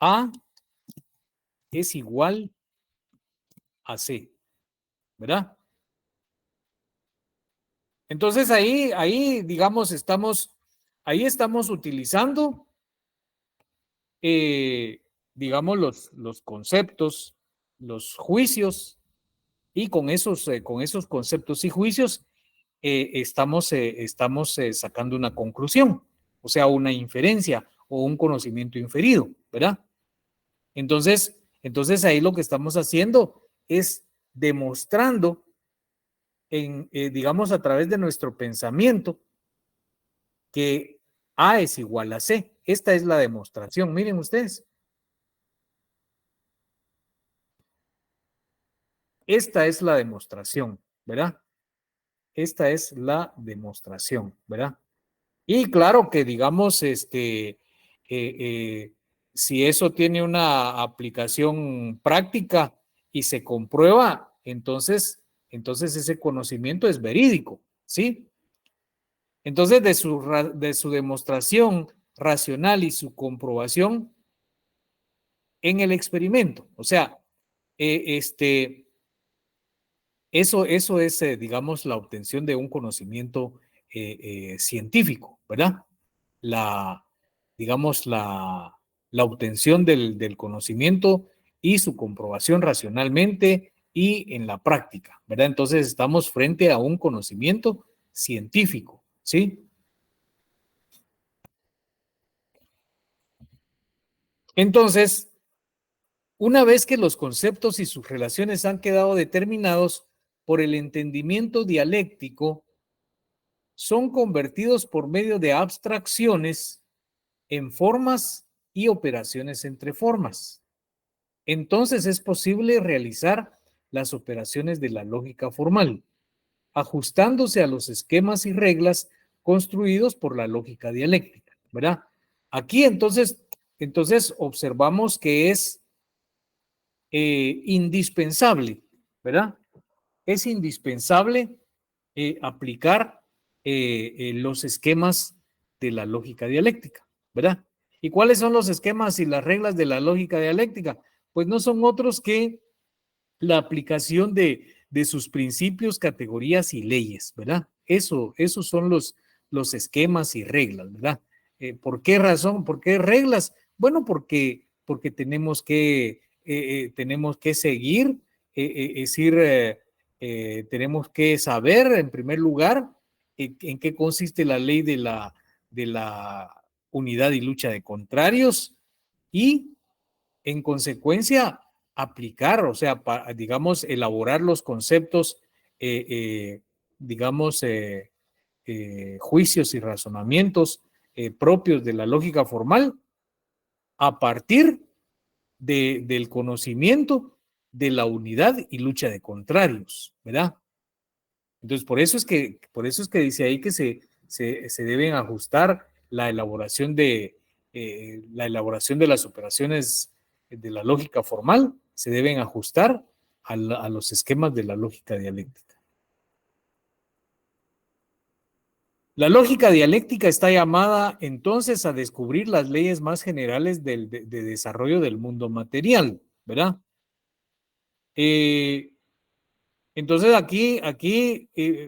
A es igual a C, ¿verdad? Entonces ahí digamos, ahí estamos utilizando, digamos, los conceptos, los juicios, y con esos conceptos y juicios estamos sacando una conclusión, o sea, una inferencia o un conocimiento inferido, ¿verdad? Entonces ahí lo que estamos haciendo es demostrando, digamos, a través de nuestro pensamiento, que A es igual a C. Esta es la demostración. Miren ustedes. Esta es la demostración, ¿verdad? Esta es la demostración, ¿verdad? Y claro que, digamos, si eso tiene una aplicación práctica y se comprueba, entonces ese conocimiento es verídico, ¿sí? Entonces, de su demostración racional y su comprobación en el experimento. O sea, eso es, digamos, la obtención de un conocimiento científico, ¿verdad? Digamos, la obtención del conocimiento y su comprobación racionalmente y en la práctica, ¿verdad? Entonces estamos frente a un conocimiento científico, ¿sí? Entonces, una vez que los conceptos y sus relaciones han quedado determinados por el entendimiento dialéctico, son convertidos por medio de abstracciones en formas y operaciones entre formas. Entonces es posible realizar las operaciones de la lógica formal, ajustándose a los esquemas y reglas construidos por la lógica dialéctica, ¿verdad? Aquí entonces observamos que es indispensable, ¿verdad? Es indispensable aplicar los esquemas de la lógica dialéctica, ¿verdad? ¿Y cuáles son los esquemas y las reglas de la lógica dialéctica? Pues no son otros que la aplicación de sus principios, categorías y leyes, ¿verdad? Esos son los esquemas y reglas, ¿verdad? ¿Por qué razón? ¿Por qué reglas? Bueno, porque tenemos que seguir, es decir, tenemos que saber, en primer lugar, en qué consiste la ley de la unidad y lucha de contrarios y, en consecuencia, aplicar, o sea, digamos, elaborar los conceptos, eh, eh, digamos, juicios y razonamientos propios de la lógica formal a partir del conocimiento de la unidad y lucha de contrarios, ¿verdad? Entonces, por eso es que dice ahí que se deben ajustar la elaboración de las operaciones de la lógica formal, se deben ajustar a los esquemas de la lógica dialéctica. La lógica dialéctica está llamada entonces a descubrir las leyes más generales de desarrollo del mundo material, ¿verdad? Entonces aquí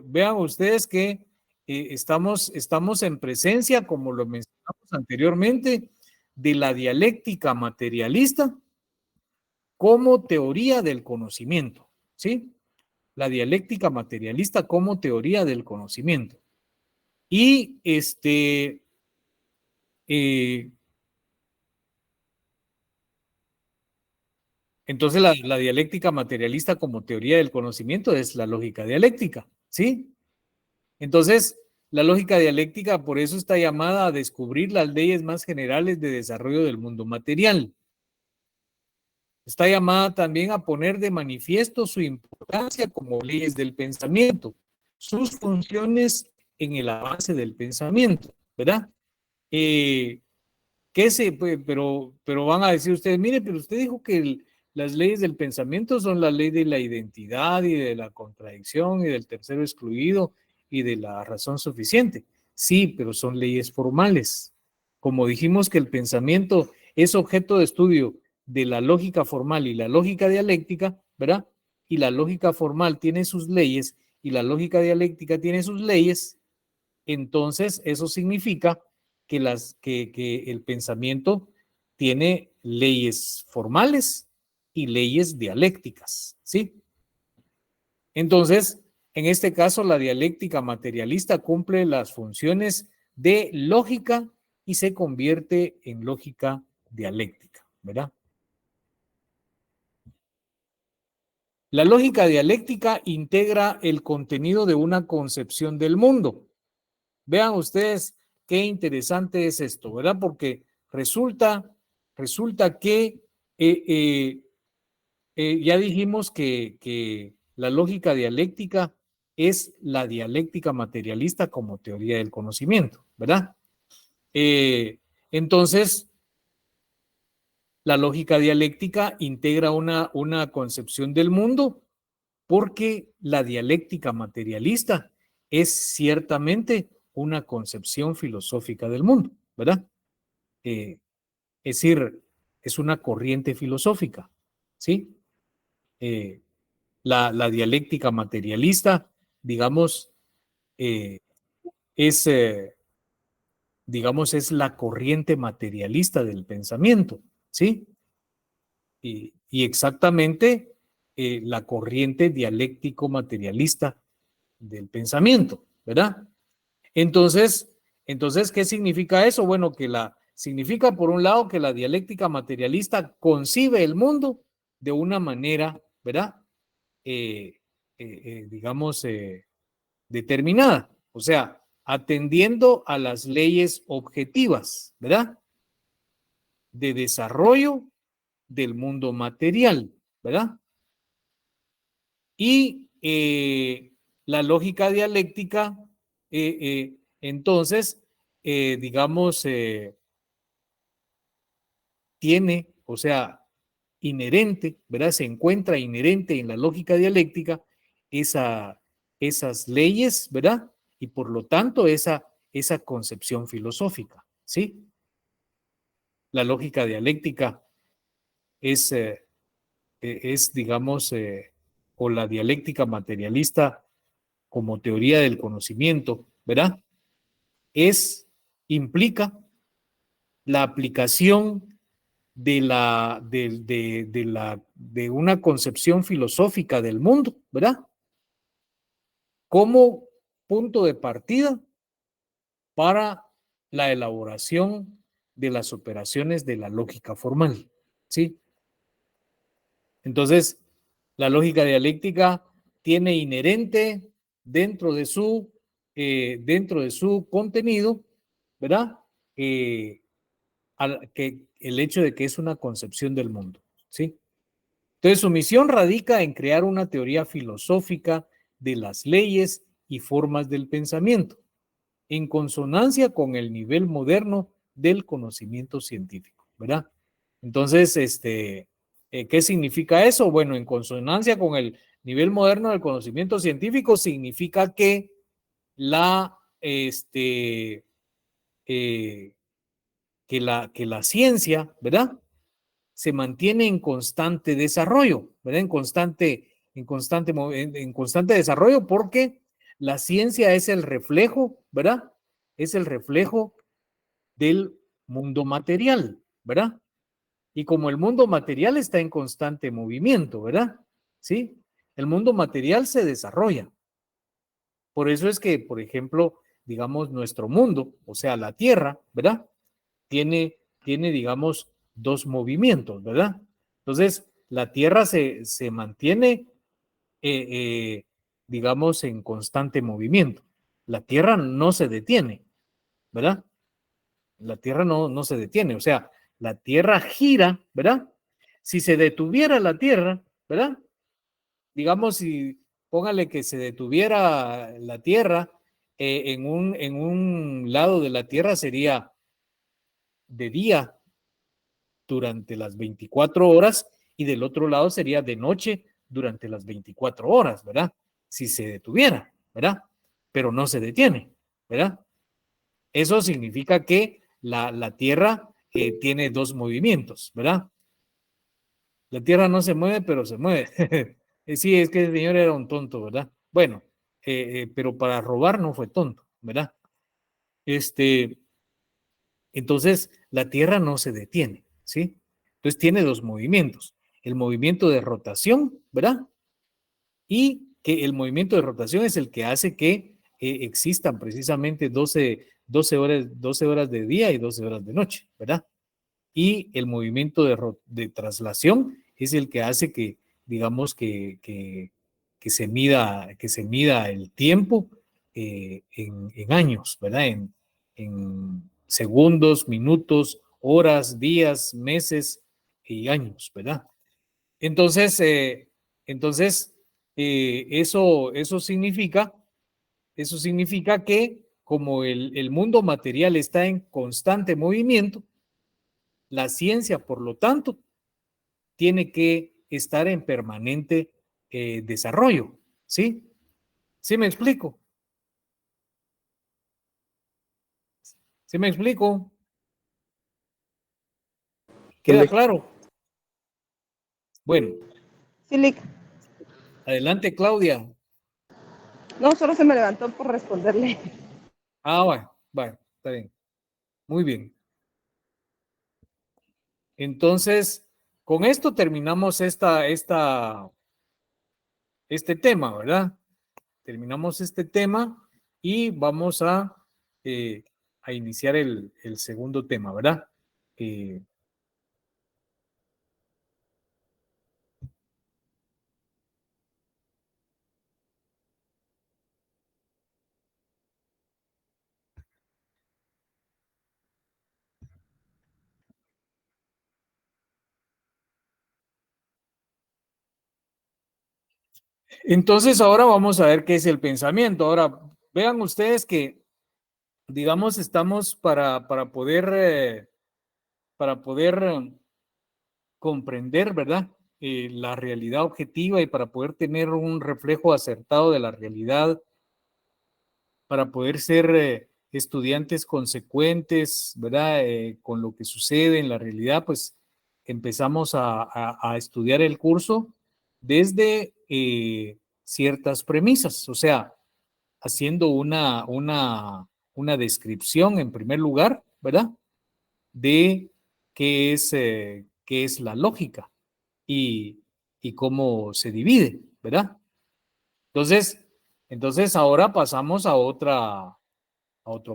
vean ustedes que estamos en presencia, como lo mencionamos anteriormente, de la dialéctica materialista como teoría del conocimiento, ¿sí? La dialéctica materialista como teoría del conocimiento. Y eh, entonces la dialéctica materialista como teoría del conocimiento es la lógica dialéctica, ¿sí? Entonces, la lógica dialéctica por eso está llamada a descubrir las leyes más generales de desarrollo del mundo material. Está llamada también a poner de manifiesto su importancia como leyes del pensamiento, sus funciones en el avance del pensamiento, ¿verdad? Pero van a decir ustedes, mire, pero usted dijo que las leyes del pensamiento son la ley de la identidad y de la contradicción y del tercero excluido y de la razón suficiente. Sí, pero son leyes formales. Como dijimos que el pensamiento es objeto de estudio de la lógica formal y la lógica dialéctica, ¿verdad? Y la lógica formal tiene sus leyes y la lógica dialéctica tiene sus leyes, entonces eso significa que el pensamiento tiene leyes formales y leyes dialécticas, ¿sí? Entonces, en este caso, la dialéctica materialista cumple las funciones de lógica y se convierte en lógica dialéctica, ¿verdad? La lógica dialéctica integra el contenido de una concepción del mundo. Vean ustedes qué interesante es esto, ¿verdad? Porque resulta que ya dijimos que la lógica dialéctica es la dialéctica materialista como teoría del conocimiento, ¿verdad? Eh, entonces, la lógica dialéctica integra una concepción del mundo porque la dialéctica materialista es ciertamente una concepción filosófica del mundo, ¿verdad? Es decir, es una corriente filosófica, ¿sí? Eh, la dialéctica materialista, digamos, eh, es, digamos, es la corriente materialista del pensamiento, ¿sí? Y exactamente la corriente dialéctico-materialista del pensamiento, ¿verdad? Entonces, ¿qué significa eso? Bueno, significa por un lado que la dialéctica materialista concibe el mundo de una manera, ¿verdad? Digamos, determinada, o sea, atendiendo a las leyes objetivas, ¿verdad? De desarrollo del mundo material, ¿verdad? Y la lógica dialéctica, entonces, digamos, tiene, o sea, inherente, ¿verdad? Se encuentra inherente en la lógica dialéctica esas leyes, ¿verdad? Y por lo tanto, esa concepción filosófica, ¿sí? La lógica dialéctica es, digamos, o la dialéctica materialista como teoría del conocimiento, ¿verdad? Implica la aplicación de una concepción filosófica del mundo, ¿verdad? Como punto de partida para la elaboración de las operaciones de la lógica formal, ¿sí? Entonces, la lógica dialéctica tiene inherente dentro de su contenido, ¿verdad? Que el hecho de que es una concepción del mundo, ¿sí? Entonces, su misión radica en crear una teoría filosófica de las leyes y formas del pensamiento, en consonancia con el nivel moderno del conocimiento científico, ¿verdad? Entonces, ¿qué significa eso? Bueno, en consonancia con el nivel moderno del conocimiento científico significa que este, eh, que la ciencia, ¿verdad? Se mantiene en constante desarrollo, ¿verdad? En constante desarrollo porque la ciencia es el reflejo, ¿verdad? Es el reflejo del mundo material, ¿verdad? Y como el mundo material está en constante movimiento, ¿verdad? ¿Sí? El mundo material se desarrolla. Por eso es que, por ejemplo, digamos, nuestro mundo, o sea, la Tierra, ¿verdad? Tiene, digamos, dos movimientos, ¿verdad? Entonces, la Tierra se mantiene, eh, eh, digamos, en constante movimiento. La Tierra no se detiene, ¿verdad? La Tierra no se detiene, o sea, la Tierra gira, ¿verdad? Si se detuviera la Tierra, ¿verdad? Digamos, si póngale que se detuviera la Tierra, en un lado de la Tierra sería de día durante las 24 horas y del otro lado sería de noche durante las 24 horas, ¿verdad? Si se detuviera, ¿verdad? Pero no se detiene, ¿verdad? Eso significa que la Tierra tiene dos movimientos, ¿verdad? La Tierra no se mueve, pero se mueve. Sí, es que el señor era un tonto, ¿verdad? Bueno, pero para robar no fue tonto, ¿verdad? Este, entonces, la Tierra no se detiene, ¿sí? Entonces tiene dos movimientos. El movimiento de rotación, ¿verdad? Y que el movimiento de rotación es el que hace que existan precisamente 12 horas de día y 12 horas de noche, ¿verdad? Y el movimiento de traslación es el que hace que, digamos, que se mida el tiempo en años, ¿verdad? En segundos, minutos, horas, días, meses y años, ¿verdad? Entonces, entonces eso significa que como el mundo material está en constante movimiento, la ciencia, por lo tanto, tiene que estar en permanente desarrollo, ¿sí? ¿Sí me explico? ¿Sí me explico? ¿Queda claro? Bueno, Sí, Lick. adelante, Claudia. No, solo se me levantó por responderle. Ah, bueno, está bien. Muy bien. Entonces, con esto terminamos este tema, ¿verdad? Terminamos este tema y vamos eh, a iniciar el segundo tema, ¿verdad? Eh, entonces, ahora vamos a ver qué es el pensamiento. Ahora, vean ustedes que, digamos, estamos para poder comprender, ¿verdad? La realidad objetiva y para poder tener un reflejo acertado de la realidad, para poder ser estudiantes consecuentes, ¿verdad? Con lo que sucede en la realidad, pues empezamos a estudiar el curso desde ciertas premisas, o sea, haciendo una descripción en primer lugar, ¿verdad? De qué es la lógica y, y cómo se divide, ¿verdad? Entonces, entonces ahora pasamos a otro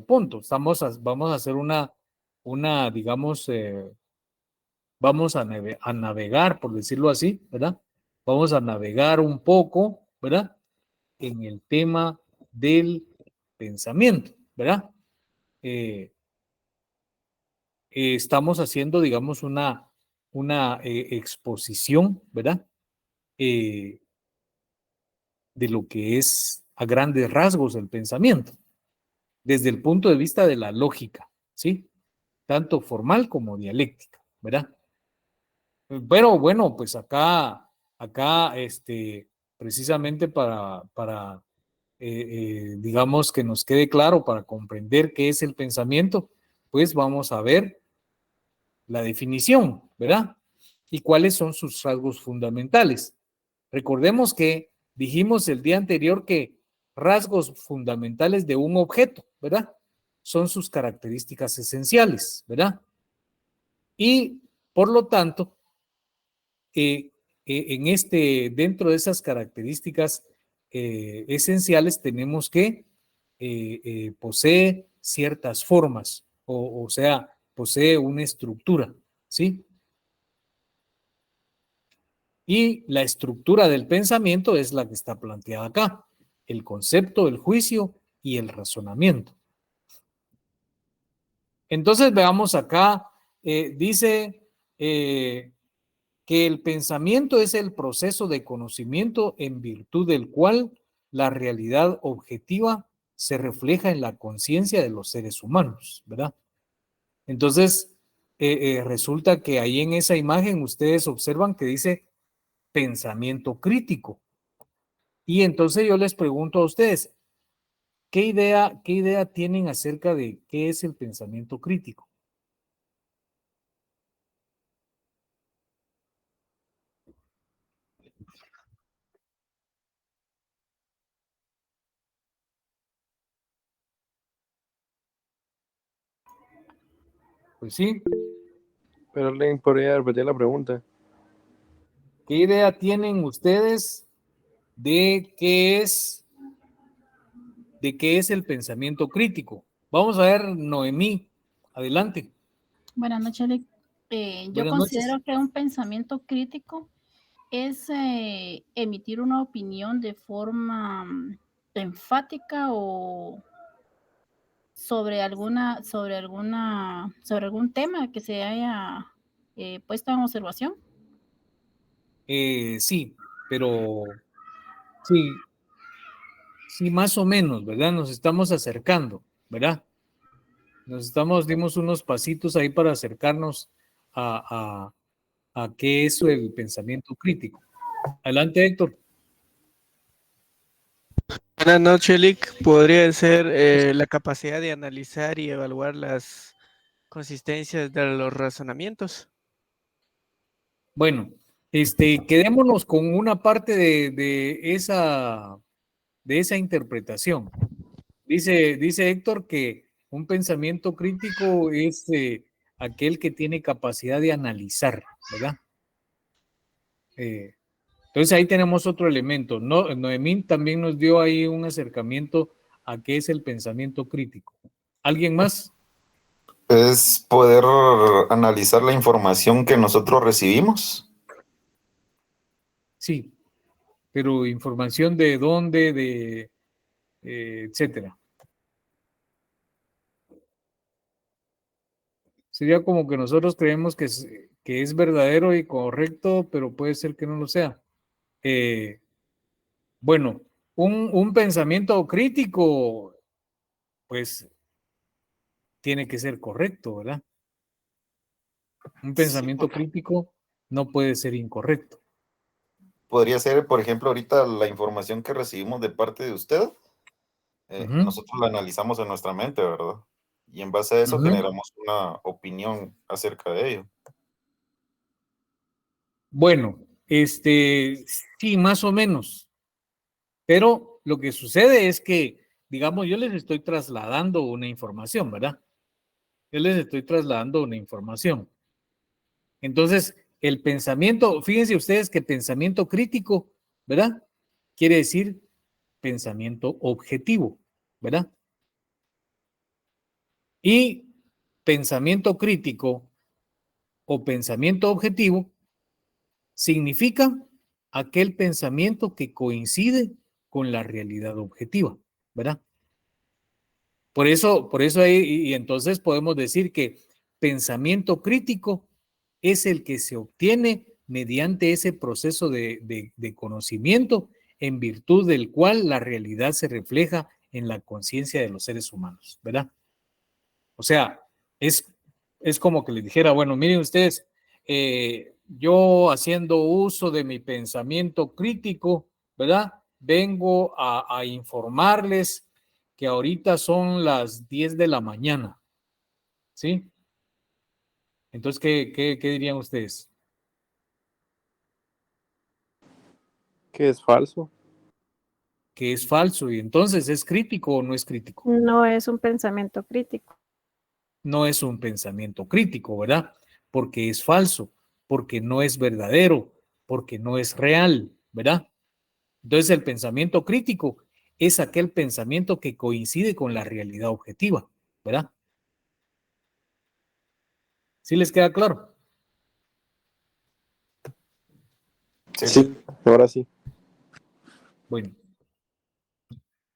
punto. Vamos a hacer digamos, vamos a navegar, por decirlo así, ¿verdad? Vamos a navegar un poco, ¿verdad? En el tema del pensamiento, ¿verdad? Eh, estamos haciendo, digamos, una exposición, ¿verdad? Eh, de lo que es a grandes rasgos el pensamiento, desde el punto de vista de la lógica, ¿sí? Tanto formal como dialéctica, ¿verdad? Pero bueno, pues precisamente digamos, que nos quede claro, para comprender qué es el pensamiento, pues vamos a ver la definición, ¿verdad? Y cuáles son sus rasgos fundamentales. Recordemos que dijimos el día anterior que rasgos fundamentales de un objeto, ¿verdad? Son sus características esenciales, ¿verdad? Y por lo tanto, dentro de esas características esenciales tenemos que posee ciertas formas, o sea, posee una estructura, ¿sí? Y la estructura del pensamiento es la que está planteada acá: el concepto, el juicio y el razonamiento. Entonces veamos acá, dice que el pensamiento es el proceso de conocimiento en virtud del cual la realidad objetiva se refleja en la conciencia de los seres humanos, ¿verdad? Entonces, resulta que ahí en esa imagen ustedes observan que dice pensamiento crítico. Y entonces yo les pregunto a ustedes, qué idea tienen acerca de qué es el pensamiento crítico? Pues sí. Pero Len, podría repetir la pregunta. ¿Qué idea tienen ustedes de qué es el pensamiento crítico? Vamos a ver, Noemí, adelante. Buenas noches, Eric. Yo Buenas noches. considero que un pensamiento crítico es emitir una opinión de forma enfática o sobre algún tema que se haya puesto en observación. Sí, pero sí, más o menos, ¿verdad? Nos estamos acercando, ¿verdad? Dimos unos pasitos ahí para acercarnos a qué es el pensamiento crítico. Adelante, Héctor. Buenas noches, Lick. Podría ser la capacidad de analizar y evaluar las consistencias de los razonamientos. Bueno, quedémonos con una parte de esa interpretación. Dice Héctor que un pensamiento crítico es aquel que tiene capacidad de analizar, ¿verdad? Entonces ahí tenemos otro elemento. Noemí también nos dio ahí un acercamiento a qué es el pensamiento crítico. ¿Alguien más? Es poder analizar la información que nosotros recibimos. Sí, pero información de dónde, etcétera. Sería como que nosotros creemos que es verdadero y correcto, pero puede ser que no lo sea. Bueno, un pensamiento crítico, pues, tiene que ser correcto, ¿verdad? Un pensamiento crítico no puede ser incorrecto. Podría ser, por ejemplo, ahorita la información que recibimos de parte de usted, nosotros la analizamos en nuestra mente, ¿verdad? Y en base a eso generamos una opinión acerca de ello. Bueno, sí, más o menos. Pero lo que sucede es que, digamos, yo les estoy trasladando una información, ¿verdad? Yo les estoy trasladando una información. Entonces, el pensamiento, fíjense ustedes que pensamiento crítico, ¿verdad? Quiere decir pensamiento objetivo, ¿verdad? Y pensamiento crítico o pensamiento objetivo significa aquel pensamiento que coincide con la realidad objetiva, ¿verdad? Por eso y entonces podemos decir que pensamiento crítico es el que se obtiene mediante ese proceso de conocimiento en virtud del cual la realidad se refleja en la conciencia de los seres humanos, ¿verdad? O sea, es como que les dijera, bueno, miren ustedes, yo haciendo uso de mi pensamiento crítico, ¿verdad? Vengo a informarles que ahorita son las 10 de la mañana, ¿sí? Entonces, ¿qué dirían ustedes? Que es falso. Que es falso y entonces, ¿es crítico o no es crítico? No es un pensamiento crítico. No es un pensamiento crítico, ¿verdad? Porque es falso, porque no es verdadero, porque no es real, ¿verdad? Entonces el pensamiento crítico es aquel pensamiento que coincide con la realidad objetiva, ¿verdad? ¿Sí les queda claro? Sí, ahora sí. Bueno.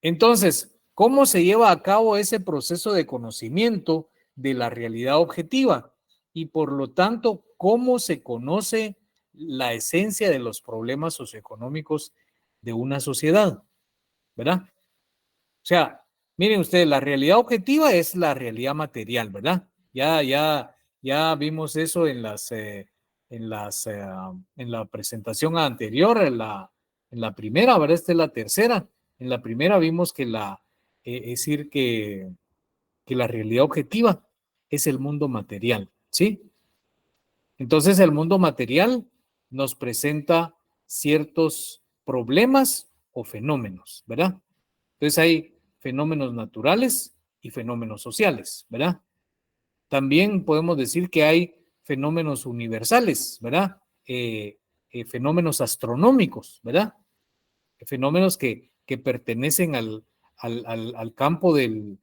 Entonces, ¿cómo se lleva a cabo ese proceso de conocimiento de la realidad objetiva? Y por lo tanto, ¿cómo se conoce la esencia de los problemas socioeconómicos de una sociedad? ¿Verdad? O sea, miren ustedes, la realidad objetiva es la realidad material, ¿verdad? Ya vimos eso en la presentación anterior, en la primera, ¿verdad? Esta es la tercera. En la primera vimos que es decir, que la realidad objetiva es el mundo material, ¿sí? Entonces, el mundo material nos presenta ciertos problemas o fenómenos, ¿verdad? Entonces, hay fenómenos naturales y fenómenos sociales, ¿verdad? También podemos decir que hay fenómenos universales, ¿verdad? Fenómenos astronómicos, ¿verdad? Fenómenos que pertenecen al campo de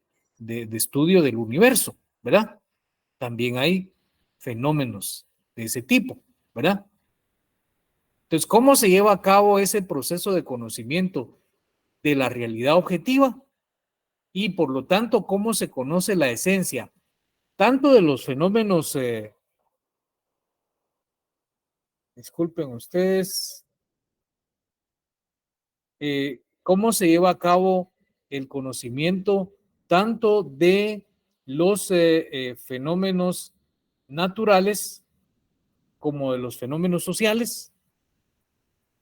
estudio del universo, ¿verdad? También hay fenómenos de ese tipo, ¿verdad? Entonces, ¿cómo se lleva a cabo ese proceso de conocimiento de la realidad objetiva? Y por lo tanto, ¿cómo se conoce la esencia tanto de los fenómenos, disculpen ustedes, cómo se lleva a cabo el conocimiento tanto de los fenómenos naturales como de los fenómenos sociales?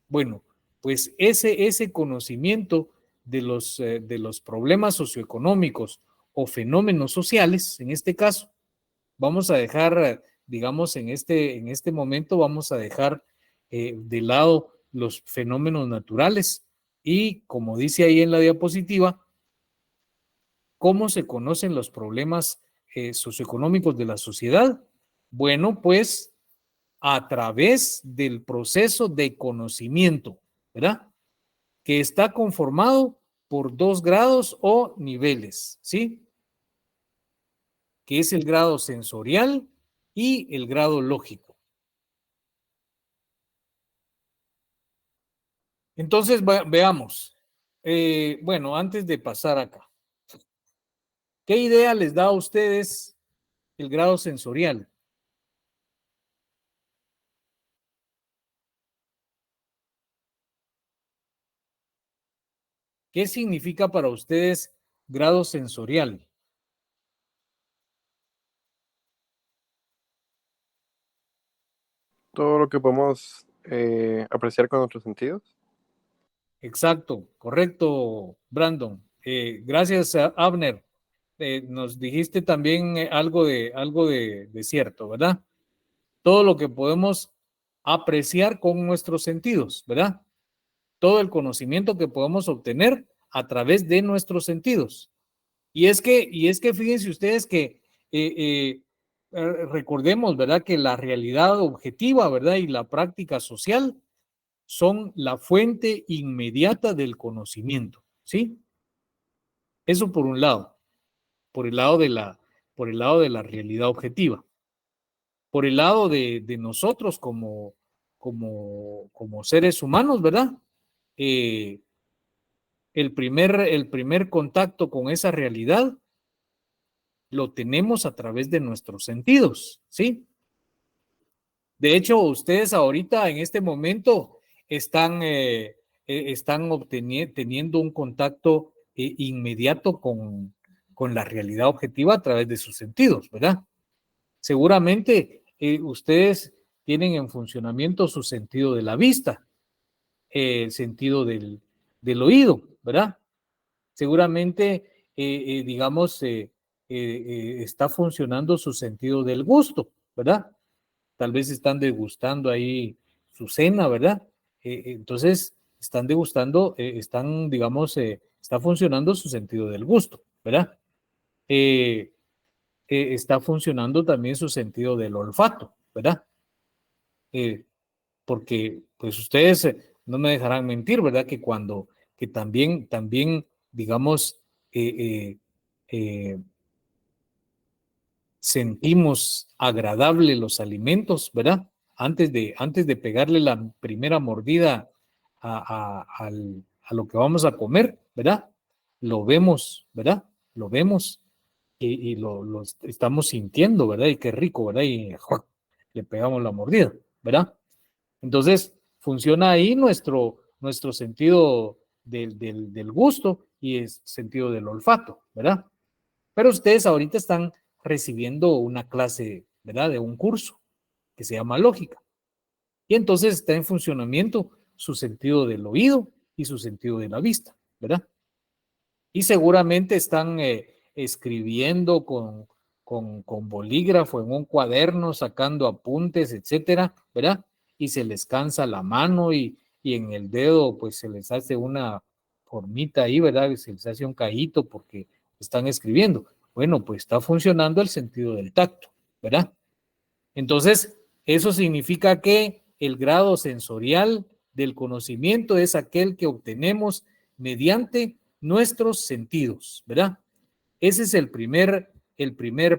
Bueno, pues ese conocimiento de los problemas socioeconómicos o fenómenos sociales, en este caso, vamos a dejar, digamos, en este momento vamos a dejar de lado los fenómenos naturales y, como dice ahí en la diapositiva, ¿cómo se conocen los problemas socioeconómicos de la sociedad? Bueno, pues a través del proceso de conocimiento, ¿verdad? Que está conformado por 2 grados o niveles, ¿sí? Que es el grado sensorial y el grado lógico. Entonces, veamos. Bueno, antes de pasar acá, ¿qué idea les da a ustedes el grado sensorial? ¿Qué significa para ustedes grado sensorial? Todo lo que podemos apreciar con nuestros sentidos. Exacto, correcto, Brandon. Gracias, Abner. Nos dijiste también algo de cierto, ¿verdad? Todo lo que podemos apreciar con nuestros sentidos, ¿verdad? Todo el conocimiento que podemos obtener a través de nuestros sentidos. Y es que fíjense ustedes que recordemos, ¿verdad? Que la realidad objetiva, ¿verdad? Y la práctica social son la fuente inmediata del conocimiento, ¿sí? Eso por un lado, por el lado de la realidad objetiva. Por el lado de nosotros como seres humanos, ¿verdad? El primer contacto con esa realidad lo tenemos a través de nuestros sentidos, ¿sí? De hecho, ustedes ahorita en este momento están teniendo un contacto inmediato con la realidad objetiva a través de sus sentidos, ¿verdad? Seguramente ustedes tienen en funcionamiento su sentido de la vista, el sentido del oído, ¿verdad? Seguramente, digamos, está funcionando su sentido del gusto, ¿verdad? Tal vez están degustando ahí su cena, ¿verdad? Entonces, están degustando, digamos, está funcionando su sentido del gusto, ¿verdad? Está funcionando también su sentido del olfato, ¿verdad? Porque, pues, ustedes no me dejarán mentir, ¿verdad? Que también, digamos, sentimos agradable los alimentos, ¿verdad? Antes de pegarle la primera mordida a lo que vamos a comer, ¿verdad? Lo vemos, ¿verdad? Lo vemos y lo estamos sintiendo, ¿verdad? Y qué rico, ¿verdad? Y ¡juac! Le pegamos la mordida, ¿verdad? Entonces, funciona ahí nuestro sentido del gusto y el sentido del olfato, ¿verdad? Pero ustedes ahorita están recibiendo una clase, ¿verdad? De un curso que se llama lógica. Y entonces está en funcionamiento su sentido del oído y su sentido de la vista, ¿verdad? Y seguramente están escribiendo con bolígrafo en un cuaderno, sacando apuntes, etcétera, ¿verdad? Y se les cansa la mano y en el dedo pues se les hace una formita ahí, ¿verdad? Se les hace un cajito porque están escribiendo. Bueno, pues está funcionando el sentido del tacto, ¿verdad? Entonces, eso significa que el grado sensorial del conocimiento es aquel que obtenemos mediante nuestros sentidos, ¿verdad? Ese es el primer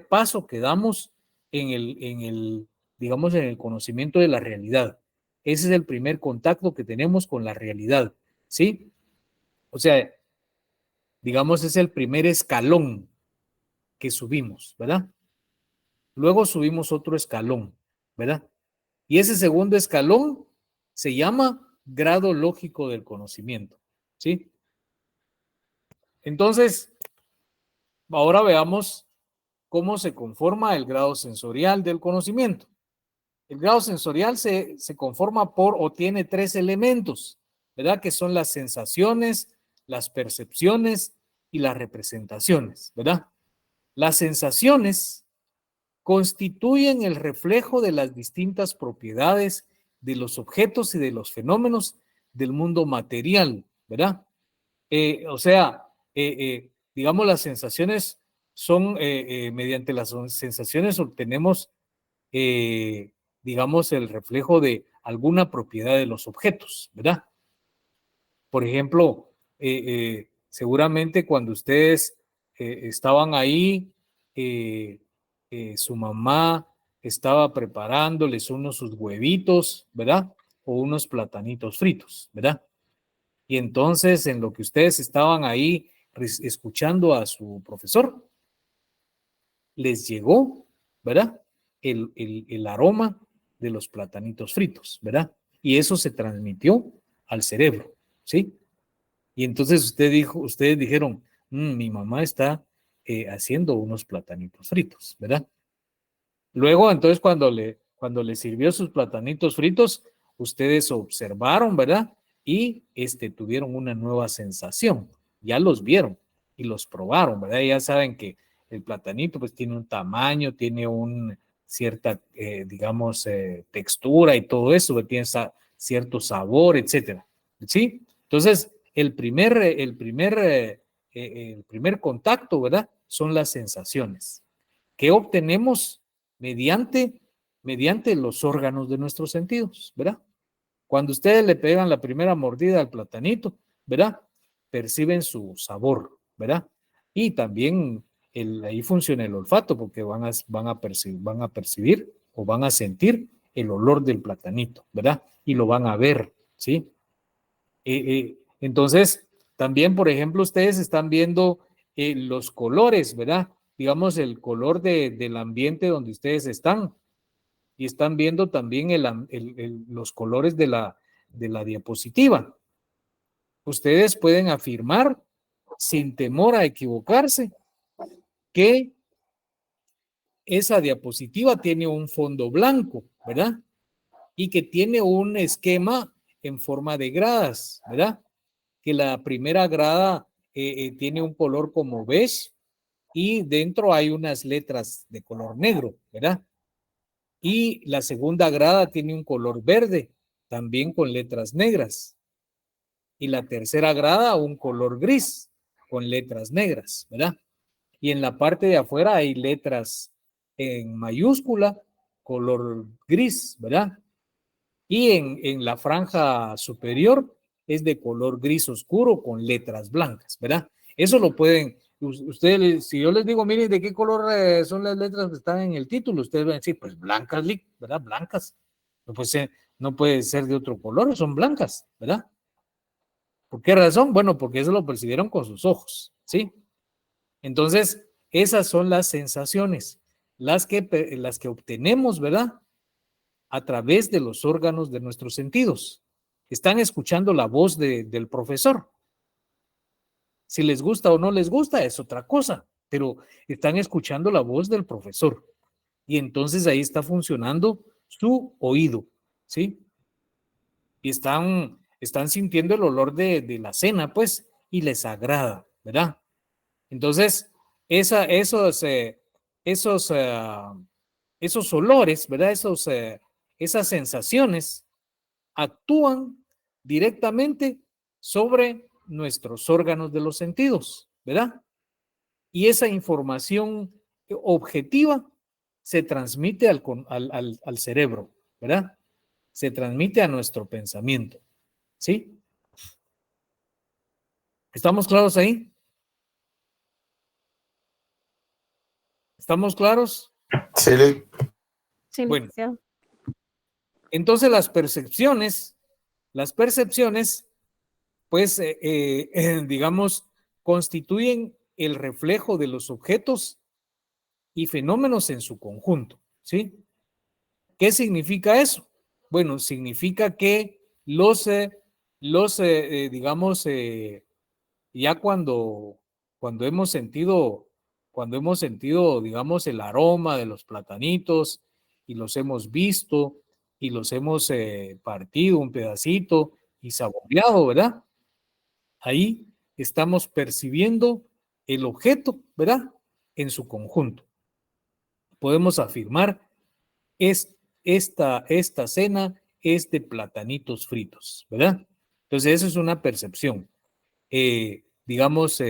paso que damos digamos, en el conocimiento de la realidad. Ese es el primer contacto que tenemos con la realidad, ¿sí? O sea, digamos, es el primer escalón que subimos, ¿verdad? Luego subimos otro escalón, ¿verdad? Y ese segundo escalón se llama grado lógico del conocimiento, ¿sí? Entonces, ahora veamos cómo se conforma el grado sensorial del conocimiento. El grado sensorial se conforma por o tiene 3 elementos, ¿verdad? Que son las sensaciones, las percepciones y las representaciones, ¿verdad? Las sensaciones constituyen el reflejo de las distintas propiedades de los objetos y de los fenómenos del mundo material, ¿verdad? O sea, digamos, las sensaciones son, mediante las sensaciones obtenemos, digamos, el reflejo de alguna propiedad de los objetos, ¿verdad? Por ejemplo, seguramente cuando ustedes estaban ahí, su mamá estaba preparándoles sus huevitos, ¿verdad? O unos platanitos fritos, ¿verdad? Y entonces, en lo que ustedes estaban ahí escuchando a su profesor, les llegó, ¿verdad? El aroma de los platanitos fritos, ¿verdad? Y eso se transmitió al cerebro, ¿sí? Y entonces ustedes dijeron, mi mamá está haciendo unos platanitos fritos, ¿verdad? Luego, entonces, cuando le sirvió sus platanitos fritos, ustedes observaron, ¿verdad? Y tuvieron una nueva sensación. Ya los vieron y los probaron, ¿verdad? Ya saben que el platanito pues tiene un tamaño, tiene una cierta, digamos, textura y todo eso, tiene cierto sabor, etcétera. ¿Sí? Entonces, el primer contacto, ¿verdad? Son las sensaciones que obtenemos mediante los órganos de nuestros sentidos, ¿verdad? Cuando ustedes le pegan la primera mordida al platanito, ¿verdad? Perciben su sabor, ¿verdad? Y también ahí funciona el olfato porque van a percibir o van a sentir el olor del platanito, ¿verdad? Y lo van a ver, ¿sí? Entonces, también, por ejemplo, ustedes están viendo los colores, ¿verdad? Digamos, el color del ambiente donde ustedes están y están viendo también los colores de la diapositiva. Ustedes pueden afirmar, sin temor a equivocarse, que esa diapositiva tiene un fondo blanco, ¿verdad? Y que tiene un esquema en forma de gradas, ¿verdad? Que la primera grada tiene un color como beige y dentro hay unas letras de color negro, ¿verdad? Y la segunda grada tiene un color verde, también con letras negras. Y la tercera grada un color gris, con letras negras, ¿verdad? Y en la parte de afuera hay letras en mayúscula, color gris, ¿verdad? Y en la franja superior es de color gris oscuro con letras blancas, ¿verdad? Eso lo pueden, ustedes, si yo les digo, miren, ¿de qué color son las letras que están en el título? Ustedes van a decir, pues blancas, ¿verdad? Blancas. No puede ser de otro color, son blancas, ¿verdad? ¿Por qué razón? Bueno, porque eso lo percibieron con sus ojos, ¿sí? Entonces, esas son las sensaciones, las que obtenemos, ¿verdad? A través de los órganos de nuestros sentidos. Están escuchando la voz del profesor. Si les gusta o no les gusta es otra cosa, pero están escuchando la voz del profesor. Y entonces ahí está funcionando su oído, ¿sí? Y están sintiendo el olor de la cena, pues, y les agrada, ¿verdad? Entonces, esos olores, ¿verdad? Esas sensaciones actúan directamente sobre nuestros órganos de los sentidos, ¿verdad? y esa información objetiva se transmite al cerebro, ¿verdad? Se transmite a nuestro pensamiento, ¿sí? ¿Estamos claros ahí? ¿Estamos claros? Sí, Sí, Bueno. licenciado. Entonces las percepciones, pues, digamos, constituyen el reflejo de los objetos y fenómenos en su conjunto, ¿sí? ¿Qué significa eso? Bueno, significa que digamos, ya cuando hemos sentido, digamos, el aroma de los platanitos y los hemos visto y los hemos partido un pedacito y saboreado, ¿verdad? Ahí estamos percibiendo el objeto, ¿verdad? En su conjunto. Podemos afirmar, esta cena es de platanitos fritos, ¿verdad? Entonces, eso es una percepción. Digamos,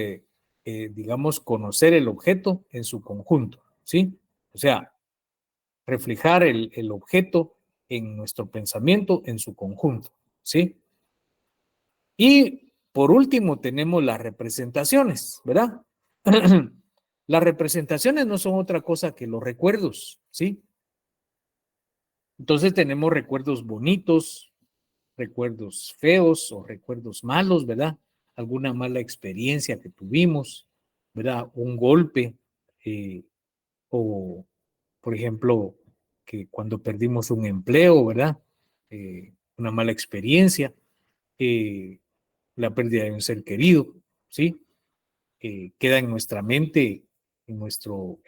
conocer el objeto en su conjunto, ¿sí? O sea, reflejar el objeto en nuestro pensamiento en su conjunto, ¿sí? Y por último tenemos las representaciones, ¿verdad? Las representaciones no son otra cosa que los recuerdos, ¿sí? Entonces tenemos recuerdos bonitos, recuerdos feos o recuerdos malos, ¿verdad? Alguna mala experiencia que tuvimos, ¿verdad? Un golpe, o por ejemplo, que cuando perdimos un empleo, ¿verdad? Una mala experiencia, la pérdida de un ser querido, ¿sí? Queda en nuestra mente, en nuestro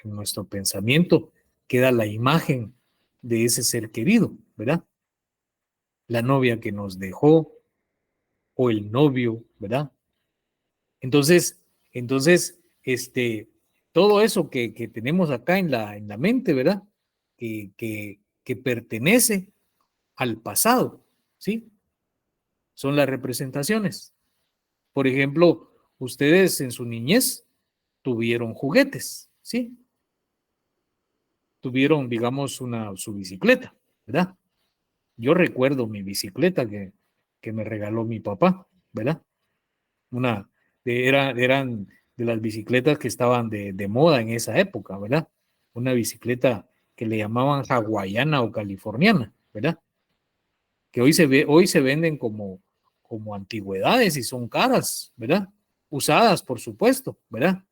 pensamiento, queda la imagen de ese ser querido, ¿verdad? La novia que nos dejó o el novio, ¿verdad? Entonces, todo eso que tenemos acá en la mente, ¿verdad? Que pertenece al pasado, ¿sí? Son las representaciones. Por ejemplo, ustedes en su niñez tuvieron juguetes, ¿sí? Tuvieron, digamos, su bicicleta, ¿verdad? Yo recuerdo mi bicicleta que me regaló mi papá, ¿verdad? Eran de las bicicletas que estaban de moda en esa época, ¿verdad? Una bicicleta que le llamaban hawaiana o californiana, ¿verdad? Que hoy se venden como antigüedades y son caras, ¿verdad? Usadas, por supuesto, ¿verdad?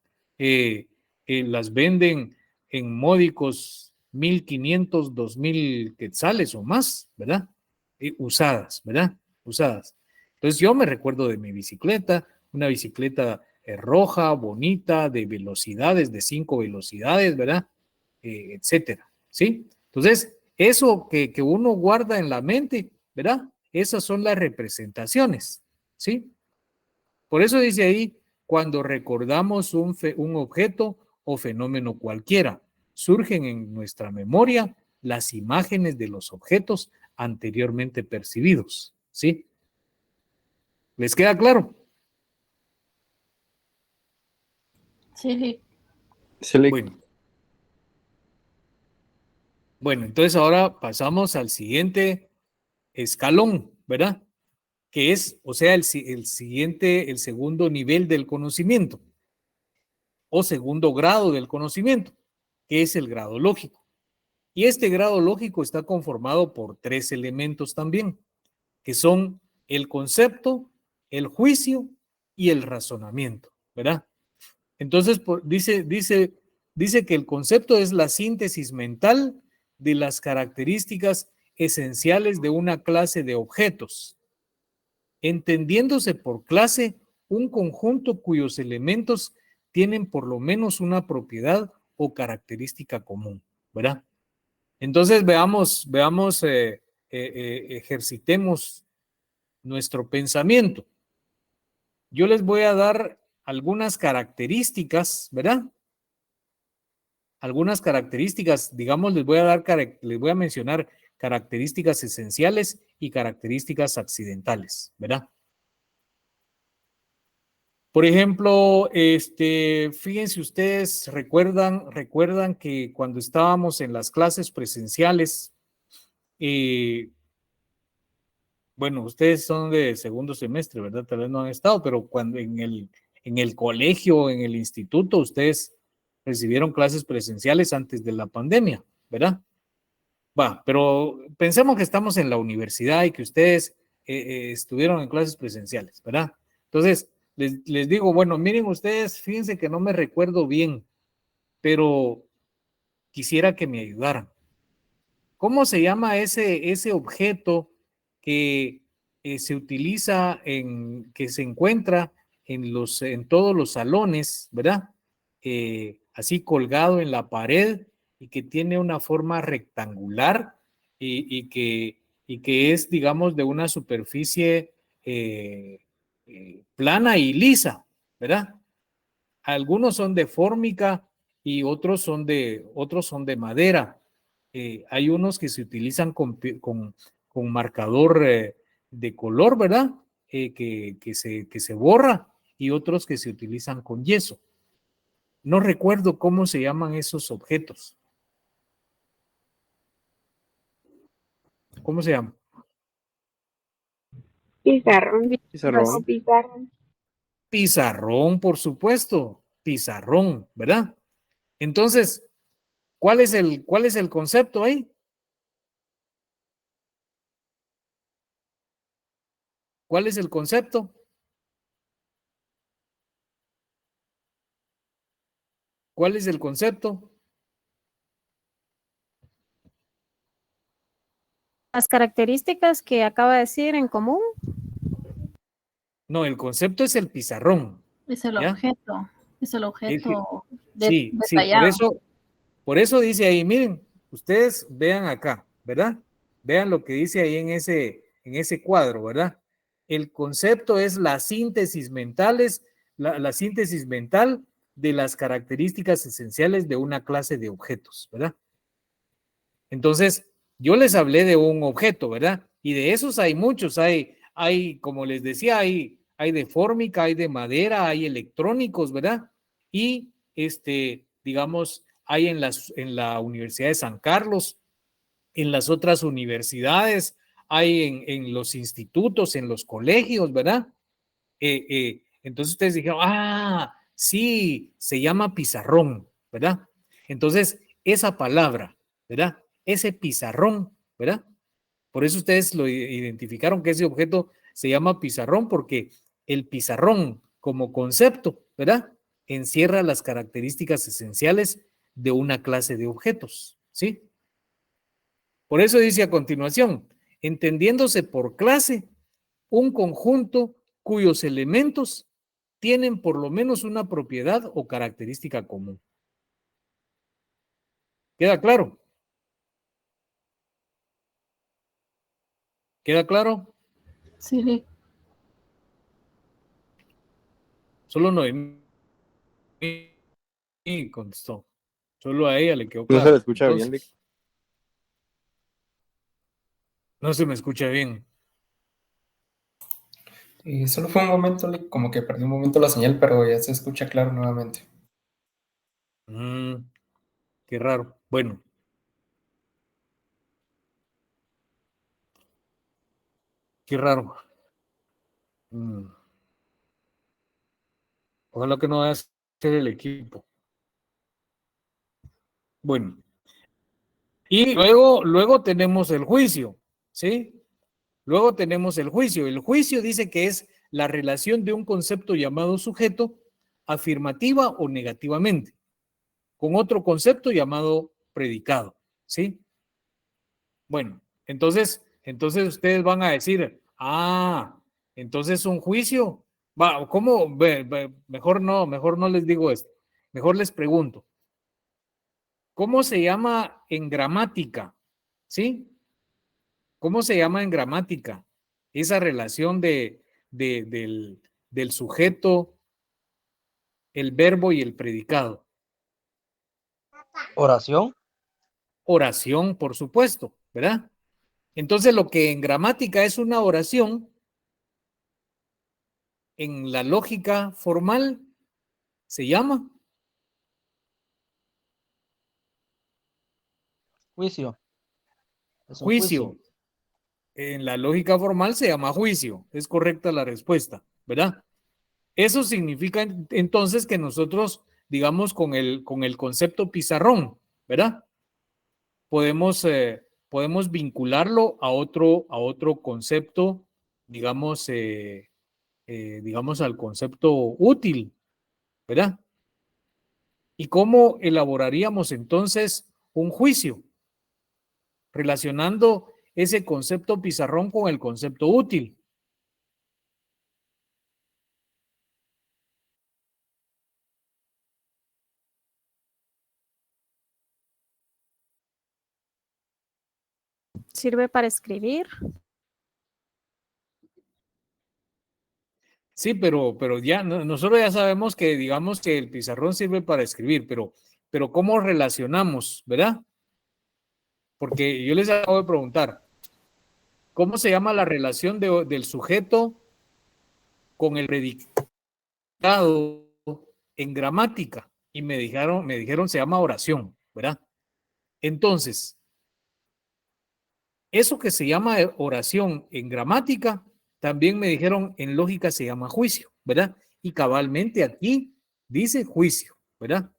Las venden en módicos 1,500, 2,000 quetzales o más, ¿verdad? Usadas, ¿verdad? Usadas. Entonces yo me recuerdo de mi bicicleta, una bicicleta roja, bonita, de velocidades, de 5 velocidades, ¿verdad? Etcétera, ¿sí? Entonces, eso que uno guarda en la mente, ¿verdad? Esas son las representaciones, ¿sí? Por eso dice ahí, cuando recordamos un objeto o fenómeno cualquiera, surgen en nuestra memoria las imágenes de los objetos anteriormente percibidos, ¿sí? ¿Les queda claro? Sí. Bueno, entonces ahora pasamos al siguiente escalón, ¿verdad? Que es, o sea, el segundo nivel del conocimiento o segundo grado del conocimiento, que es el grado lógico. Y este grado lógico está conformado por 3 elementos también, que son el concepto, el juicio y el razonamiento, ¿verdad? Entonces, dice que el concepto es la síntesis mental de las características esenciales de una clase de objetos, entendiéndose por clase un conjunto cuyos elementos tienen por lo menos una propiedad o característica común, ¿verdad? Entonces ejercitemos nuestro pensamiento. Yo les voy a dar algunas características, ¿verdad? Algunas características, digamos, les voy a mencionar características esenciales y características accidentales, ¿verdad? Por ejemplo, fíjense ustedes, recuerdan que cuando estábamos en las clases presenciales, bueno, ustedes son de segundo semestre, ¿verdad? Tal vez no han estado, pero cuando en el colegio, en el instituto, ustedes recibieron clases presenciales antes de la pandemia, ¿verdad? Va, pero pensemos que estamos en la universidad y que ustedes estuvieron en clases presenciales, ¿verdad? Entonces, les digo, bueno, miren ustedes, fíjense que no me recuerdo bien, pero quisiera que me ayudaran. ¿Cómo se llama ese objeto que se utiliza que se encuentra en todos los salones, ¿verdad? Así colgado en la pared y que tiene una forma rectangular y que es, digamos, de una superficie plana y lisa, ¿verdad? Algunos son de fórmica y otros son de madera. Hay unos que se utilizan con marcador de color, ¿verdad? Que se borra y otros que se utilizan con yeso. No recuerdo cómo se llaman esos objetos. ¿Cómo se llaman? Pizarrón. Pizarrón. Pizarrón. Pizarrón, por supuesto. Pizarrón, ¿verdad? Entonces, ¿cuál es el concepto ahí? ¿Cuál es el concepto? ¿Cuál es el concepto? Las características que acaba de decir en común. No, el concepto es el pizarrón. Es el ¿Ya? objeto. Es el objeto Sí, detallado. por eso dice ahí, miren, ustedes vean acá, ¿verdad? Vean lo que dice ahí en ese cuadro, ¿verdad? El concepto es la síntesis la síntesis mental de las características esenciales de una clase de objetos, ¿verdad? Entonces, yo les hablé de un objeto, ¿verdad? Y de esos hay muchos, como les decía, hay de fórmica, hay de madera, hay electrónicos, ¿verdad? Y digamos, hay en la Universidad de San Carlos, en las otras universidades, hay en los institutos, en los colegios, ¿verdad? Entonces ustedes dijeron, sí, se llama pizarrón, ¿verdad? Entonces, esa palabra, ¿verdad? Ese pizarrón, ¿verdad? Por eso ustedes lo identificaron que ese objeto se llama pizarrón, porque el pizarrón como concepto, ¿verdad? Encierra las características esenciales de una clase de objetos, ¿sí? Por eso dice a continuación, entendiéndose por clase un conjunto cuyos elementos tienen por lo menos una propiedad o característica común. ¿Queda claro? ¿Queda claro? Sí. Solo Noemí contestó. Solo a ella le quedó No se claro. le escucha bien, Lick. No se me escucha bien. Solo fue un momento, como que perdí un momento la señal, pero ya se escucha claro nuevamente. Qué raro. Bueno. Qué raro. Ojalá que no vaya a ser el equipo. Bueno. Y luego tenemos el juicio, ¿sí? Luego tenemos el juicio. El juicio dice que es la relación de un concepto llamado sujeto afirmativa o negativamente con otro concepto llamado predicado, ¿sí? Bueno, entonces ustedes van a decir, entonces un juicio, ¿cómo? Mejor no les digo esto, mejor les pregunto, ¿cómo se llama en gramática? ¿Sí? ¿Cómo se llama en gramática esa relación del sujeto, el verbo y el predicado? Oración. Oración, por supuesto, ¿verdad? Entonces, lo que en gramática es una oración, en la lógica formal se llama Juicio. Es un juicio. En la lógica formal se llama juicio. Es correcta la respuesta, ¿verdad? Eso significa entonces que nosotros, digamos, con el concepto pizarrón, ¿verdad? Podemos vincularlo a otro concepto, digamos, digamos al concepto útil, ¿verdad? ¿Y cómo elaboraríamos entonces un juicio? Relacionando ese concepto pizarrón con el concepto útil. ¿Sirve para escribir? Sí, pero ya nosotros ya sabemos que digamos que el pizarrón sirve para escribir, pero ¿cómo relacionamos, verdad? Porque yo les acabo de preguntar, ¿cómo se llama la relación del sujeto con el predicado en gramática? Y me dijeron se llama oración, ¿verdad? Entonces, eso que se llama oración en gramática, también me dijeron en lógica se llama juicio, ¿verdad? Y cabalmente aquí dice juicio, ¿verdad?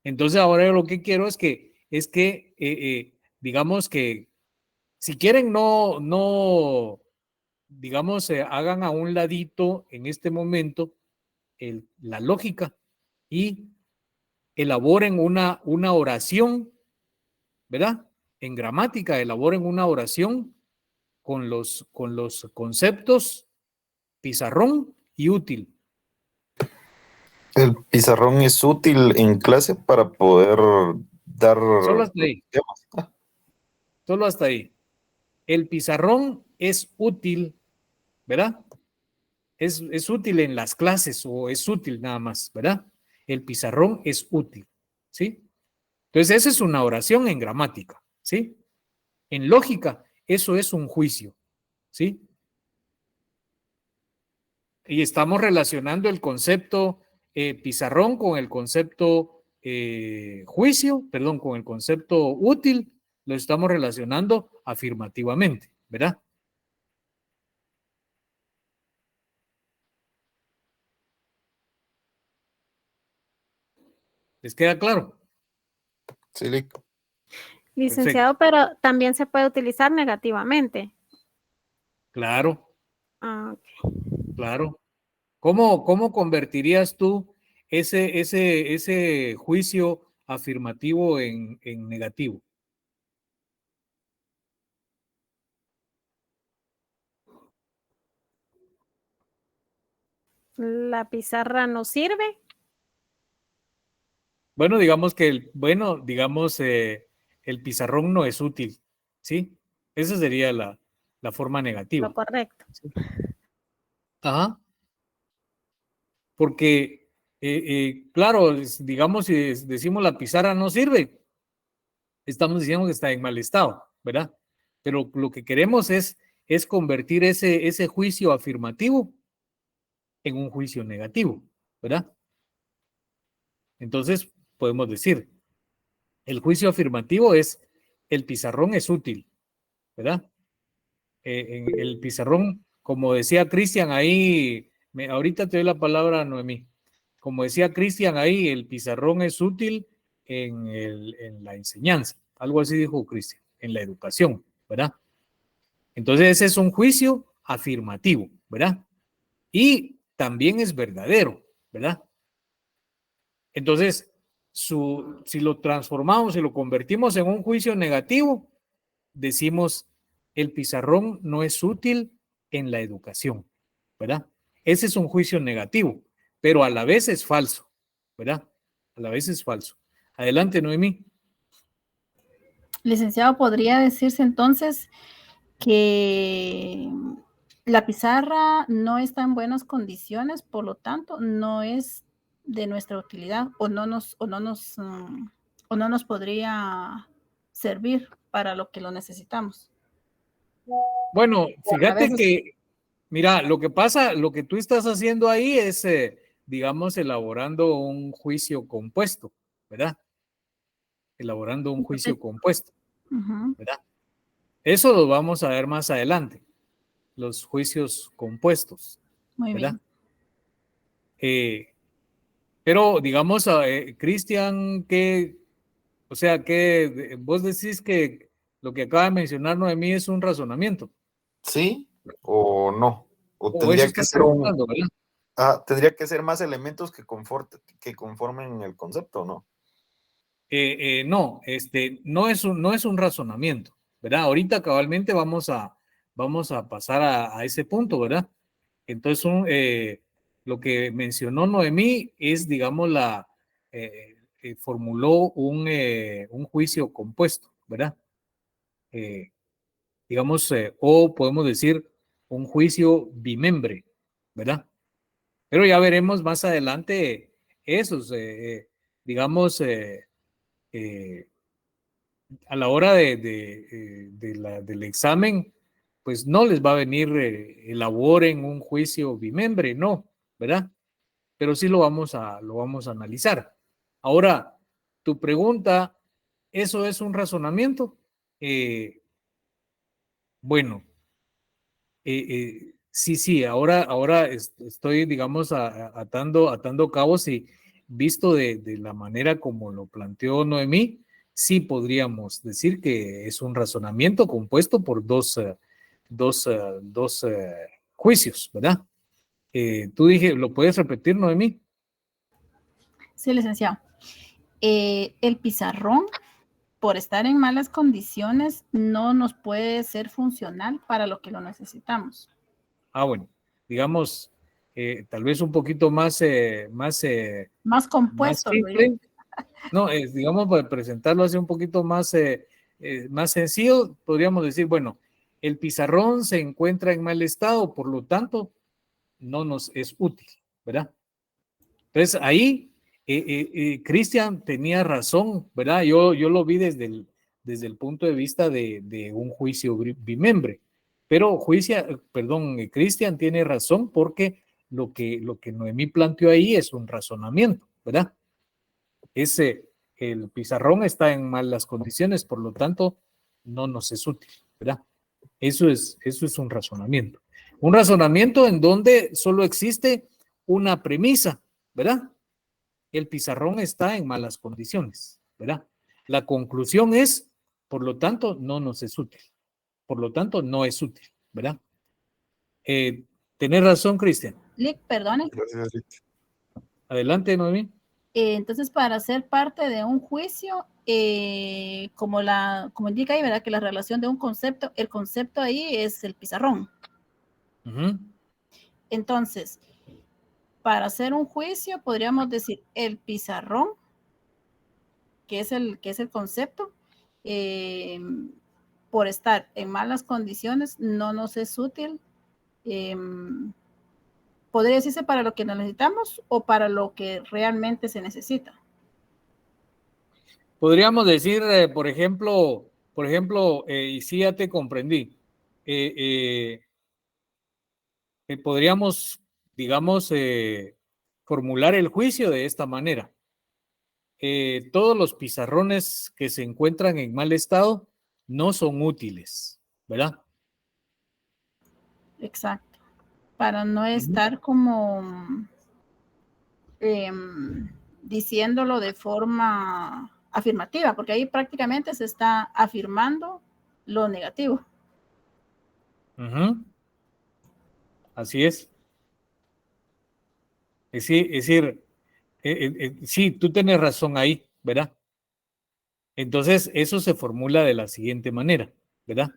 Entonces ahora yo lo que quiero es que digamos que si quieren digamos, hagan a un ladito en este momento la lógica y elaboren una oración, ¿verdad? En gramática elaboren una oración con los conceptos pizarrón y útil. El pizarrón es útil en clase para poder dar Solo hasta ahí. temas. Solo hasta ahí. El pizarrón es útil, ¿verdad? Es útil en las clases o es útil nada más, ¿verdad? El pizarrón es útil, ¿sí? Entonces, esa es una oración en gramática, ¿sí? En lógica, eso es un juicio, ¿sí? Y estamos relacionando el concepto pizarrón con el concepto juicio, perdón, con el concepto útil, lo estamos relacionando afirmativamente, ¿verdad? ¿Les queda claro? Sí, Licenciado, pero también se puede utilizar negativamente. Claro. Ah, ok. Claro. ¿Cómo convertirías tú ese juicio afirmativo en negativo? ¿La pizarra no sirve? Bueno, digamos que el pizarrón no es útil, ¿sí? Esa sería la forma negativa. Lo correcto. ¿Sí? Ajá. Porque, claro, digamos, si decimos la pizarra no sirve, estamos diciendo que está en mal estado, ¿verdad? Pero lo que queremos es convertir ese juicio afirmativo en un juicio negativo, ¿verdad? Entonces, podemos decir, el juicio afirmativo es, el pizarrón es útil, ¿verdad? En el pizarrón, como decía Cristian ahí, ahorita te doy la palabra a Noemí, como decía Cristian ahí, el pizarrón es útil en la enseñanza, algo así dijo Cristian, en la educación, ¿verdad? Entonces ese es un juicio afirmativo, ¿verdad? Y también es verdadero, ¿verdad? Entonces, si lo transformamos, si lo convertimos en un juicio negativo, decimos, el pizarrón no es útil en la educación, ¿verdad? Ese es un juicio negativo, pero a la vez es falso, ¿verdad? A la vez es falso. Adelante, Noemí. Licenciado, ¿podría decirse entonces que la pizarra no está en buenas condiciones, por lo tanto, no es de nuestra utilidad o no nos podría servir para lo que lo necesitamos? Bueno, fíjate que Mira, lo que pasa, lo que tú estás haciendo ahí es, digamos, elaborando un juicio compuesto, ¿verdad? Elaborando un juicio compuesto, ¿verdad? Eso lo vamos a ver más adelante, los juicios compuestos, Muy ¿verdad? bien. Pero, digamos, Cristian, o sea, que vos decís que lo que acaba de mencionar Noemí es un razonamiento. ¿Sí o no? O O eso tendría que estás ser preguntando, ¿verdad? tendría que ser más elementos que conformen el concepto, ¿no? No, no es un razonamiento, ¿verdad? Ahorita cabalmente vamos a pasar a ese punto, ¿verdad? Entonces, lo que mencionó Noemí es, digamos, formuló un juicio compuesto, ¿verdad? Digamos, o podemos decir un juicio bimembre, ¿verdad? Pero ya veremos más adelante esos, digamos, a la hora del examen, pues no les va a venir elaboren un juicio bimembre, no, ¿verdad? Pero sí lo vamos a analizar. Ahora, tu pregunta, ¿eso es un razonamiento? Bueno, sí, ahora estoy, digamos, atando cabos y visto de la manera como lo planteó Noemí, sí podríamos decir que es un razonamiento compuesto por dos juicios, ¿verdad? Tú dije, ¿lo puedes repetir, Noemí? Sí, licenciado. El pizarrón, por estar en malas condiciones, no nos puede ser funcional para lo que lo necesitamos. Bueno, digamos, tal vez un poquito más compuesto. simple. No, digamos, para presentarlo así un poquito más sencillo, podríamos decir, bueno, el pizarrón se encuentra en mal estado, por lo tanto, no nos es útil, ¿verdad? Entonces, ahí, Cristian tenía razón, ¿verdad? Yo lo vi desde el punto de vista de un juicio bimembre, pero Cristian tiene razón porque lo que Noemí planteó ahí es un razonamiento, ¿verdad? El pizarrón está en malas condiciones, por lo tanto, no nos es útil, ¿verdad? Eso es un razonamiento. Un razonamiento en donde solo existe una premisa, ¿verdad? El pizarrón está en malas condiciones, ¿verdad? La conclusión es, por lo tanto, no nos es útil. Por lo tanto, no es útil, ¿verdad? ¿Tenés razón, Cristian? Lick, perdone. Gracias, Rick. Adelante, Noemí. Entonces, para ser parte de un juicio, como indica ahí, ¿verdad? Que la relación de un concepto, el concepto ahí es el pizarrón. Entonces, para hacer un juicio, podríamos decir el pizarrón, que es el concepto, por estar en malas condiciones, no nos es útil. ¿Podría decirse para lo que necesitamos o para lo que realmente se necesita? Podríamos decir, por ejemplo, y sí ya te comprendí, podríamos, digamos, formular el juicio de esta manera. Todos los pizarrones que se encuentran en mal estado no son útiles, ¿verdad? Exacto. Para no estar como diciéndolo de forma afirmativa, porque ahí prácticamente se está afirmando lo negativo. Así es. Es decir, sí, tú tienes razón ahí, ¿verdad? Entonces, eso se formula de la siguiente manera, ¿verdad?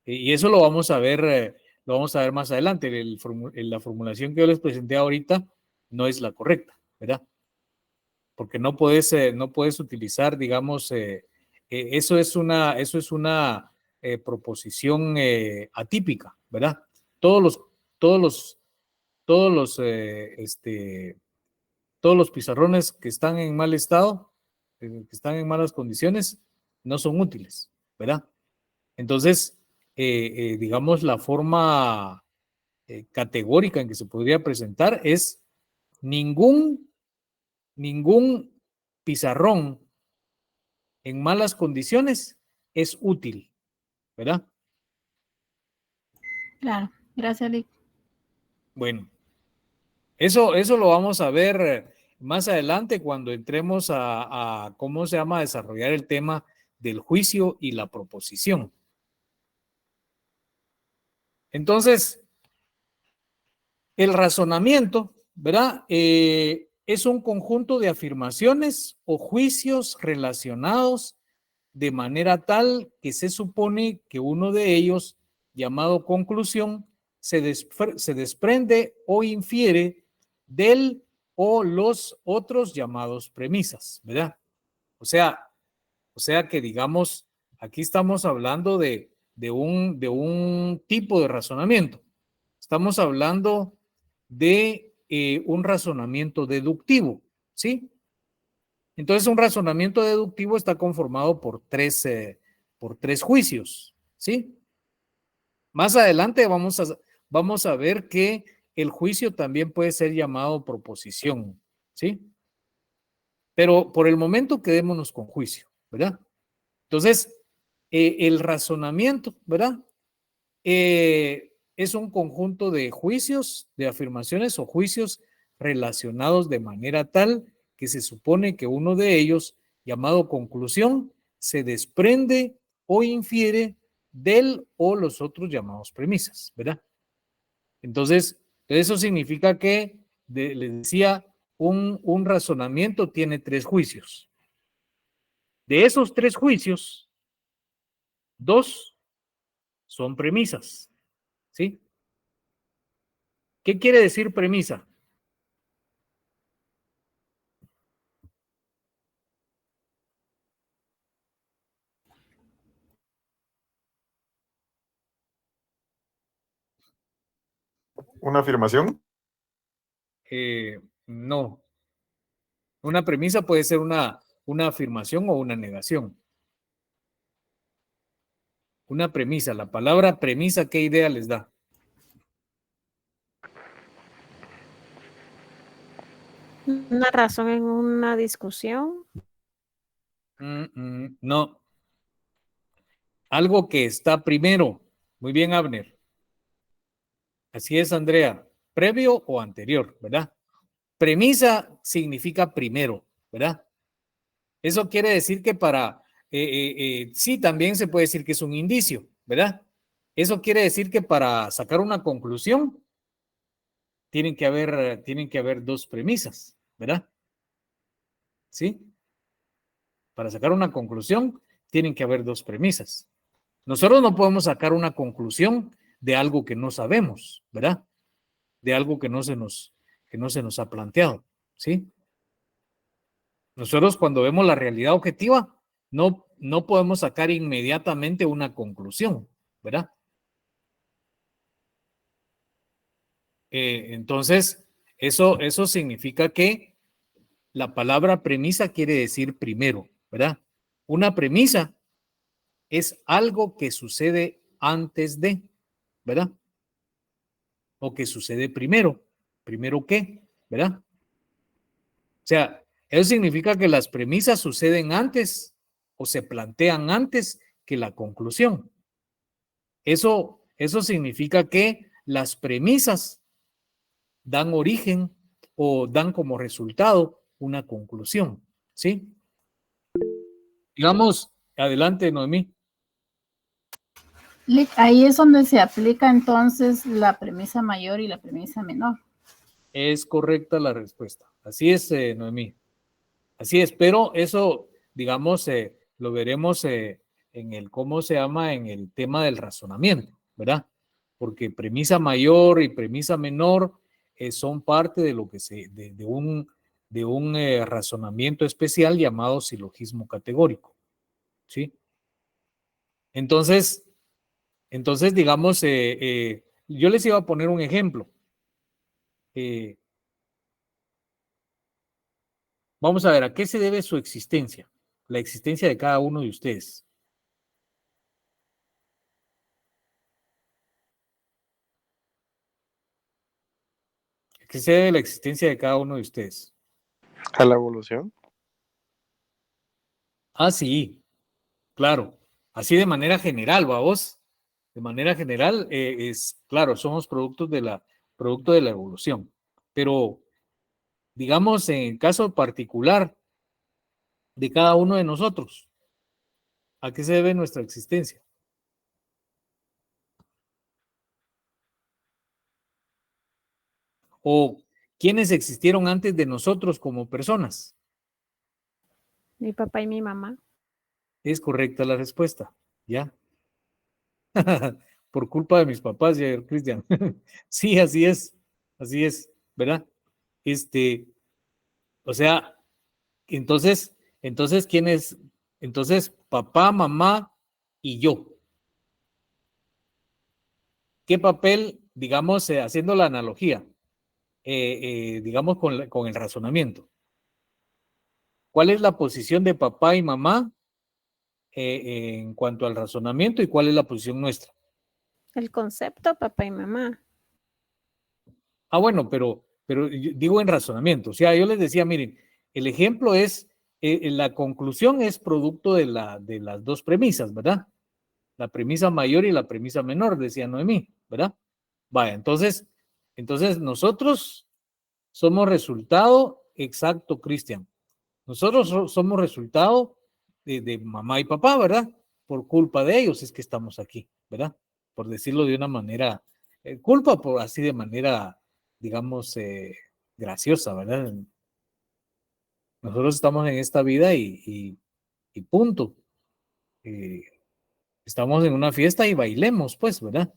Y eso lo vamos a ver más adelante. La formulación que yo les presenté ahorita no es la correcta, ¿verdad? Porque no puedes utilizar, digamos, eso es una proposición atípica, ¿verdad? Todos los pizarrones que están en mal estado, que están en malas condiciones, no son útiles, ¿verdad? Entonces, digamos, la forma categórica en que se podría presentar es ningún pizarrón en malas condiciones es útil, ¿verdad? Claro, gracias, Lick. Bueno, eso lo vamos a ver más adelante cuando entremos a cómo se llama, desarrollar el tema del juicio y la proposición. Entonces, el razonamiento, ¿verdad? Es un conjunto de afirmaciones o juicios relacionados de manera tal que se supone que uno de ellos, llamado conclusión, se desprende o infiere del o los otros llamados premisas, ¿verdad? O sea que digamos, aquí estamos hablando de un tipo de razonamiento. Estamos hablando de un razonamiento deductivo, ¿sí? Entonces, un razonamiento deductivo está conformado por tres juicios, ¿sí? Más adelante vamos a ver que el juicio también puede ser llamado proposición, ¿sí? Pero por el momento quedémonos con juicio, ¿verdad? Entonces, el razonamiento, ¿verdad? Es un conjunto de juicios, de afirmaciones o juicios relacionados de manera tal que se supone que uno de ellos, llamado conclusión, se desprende o infiere del o los otros llamados premisas, ¿verdad? Entonces, eso significa que, les decía, un razonamiento tiene tres juicios. De esos tres juicios, dos son premisas, ¿sí? ¿Qué quiere decir premisa? ¿Una afirmación? No. Una premisa puede ser una afirmación o una negación. Una premisa, la palabra premisa, ¿qué idea les da? Una razón en una discusión. No. Algo que está primero. Muy bien, Abner. Así es, Andrea. Previo o anterior, ¿verdad? Premisa significa primero, ¿verdad? Eso quiere decir que sí, también se puede decir que es un indicio, ¿verdad? Eso quiere decir que para sacar una conclusión tienen que haber dos premisas, ¿verdad? ¿Sí? Para sacar una conclusión tienen que haber dos premisas. Nosotros no podemos sacar una conclusión de algo que no sabemos, ¿verdad? De algo que no se nos ha planteado, ¿sí? Nosotros cuando vemos la realidad objetiva, no podemos sacar inmediatamente una conclusión, ¿verdad? Entonces, eso significa que la palabra premisa quiere decir primero, ¿verdad? Una premisa es algo que sucede antes de, ¿verdad? O que sucede primero. ¿Primero qué? ¿Verdad? O sea, eso significa que las premisas suceden antes o se plantean antes que la conclusión. Eso significa que las premisas dan origen o dan como resultado una conclusión, ¿sí? Digamos, adelante, Noemí. Ahí es donde se aplica entonces la premisa mayor y la premisa menor. Es correcta la respuesta. Así es, Noemí. Así es, pero eso, digamos, lo veremos en el, ¿cómo se llama? En el tema del razonamiento, ¿verdad? Porque premisa mayor y premisa menor son parte de lo que de un razonamiento especial llamado silogismo categórico, ¿sí? Entonces, digamos, yo les iba a poner un ejemplo. Vamos a ver, ¿a qué se debe su existencia? La existencia de cada uno de ustedes. qué se debe la existencia de cada uno de ustedes? ¿A la evolución? Ah, sí, claro. Así de manera general, vos. De manera general, es claro, somos producto de la evolución. Pero, digamos, en el caso particular de cada uno de nosotros, ¿a qué se debe nuestra existencia? ¿O quiénes existieron antes de nosotros como personas? Mi papá y mi mamá. Es correcta la respuesta, ¿ya? Por culpa de mis papás, ya, Cristian. Sí, así es, ¿verdad? O sea, ¿quién es? Entonces, papá, mamá y yo. ¿Qué papel, digamos, haciendo la analogía, digamos, con el razonamiento? ¿Cuál es la posición de papá y mamá en cuanto al razonamiento y cuál es la posición nuestra? El concepto, papá y mamá. Ah, bueno, pero digo en razonamiento. O sea, yo les decía, miren, el ejemplo es, la conclusión es producto de las dos premisas, ¿verdad? La premisa mayor y la premisa menor, decía Noemí, ¿verdad? Vaya, entonces nosotros somos resultado exacto, Cristian. Nosotros somos resultado de mamá y papá, ¿verdad? Por culpa de ellos es que estamos aquí, ¿verdad? Por decirlo de una manera, culpa por así de manera, digamos, graciosa, ¿verdad? Nosotros estamos en esta vida y punto. Estamos en una fiesta y bailemos, pues, ¿verdad?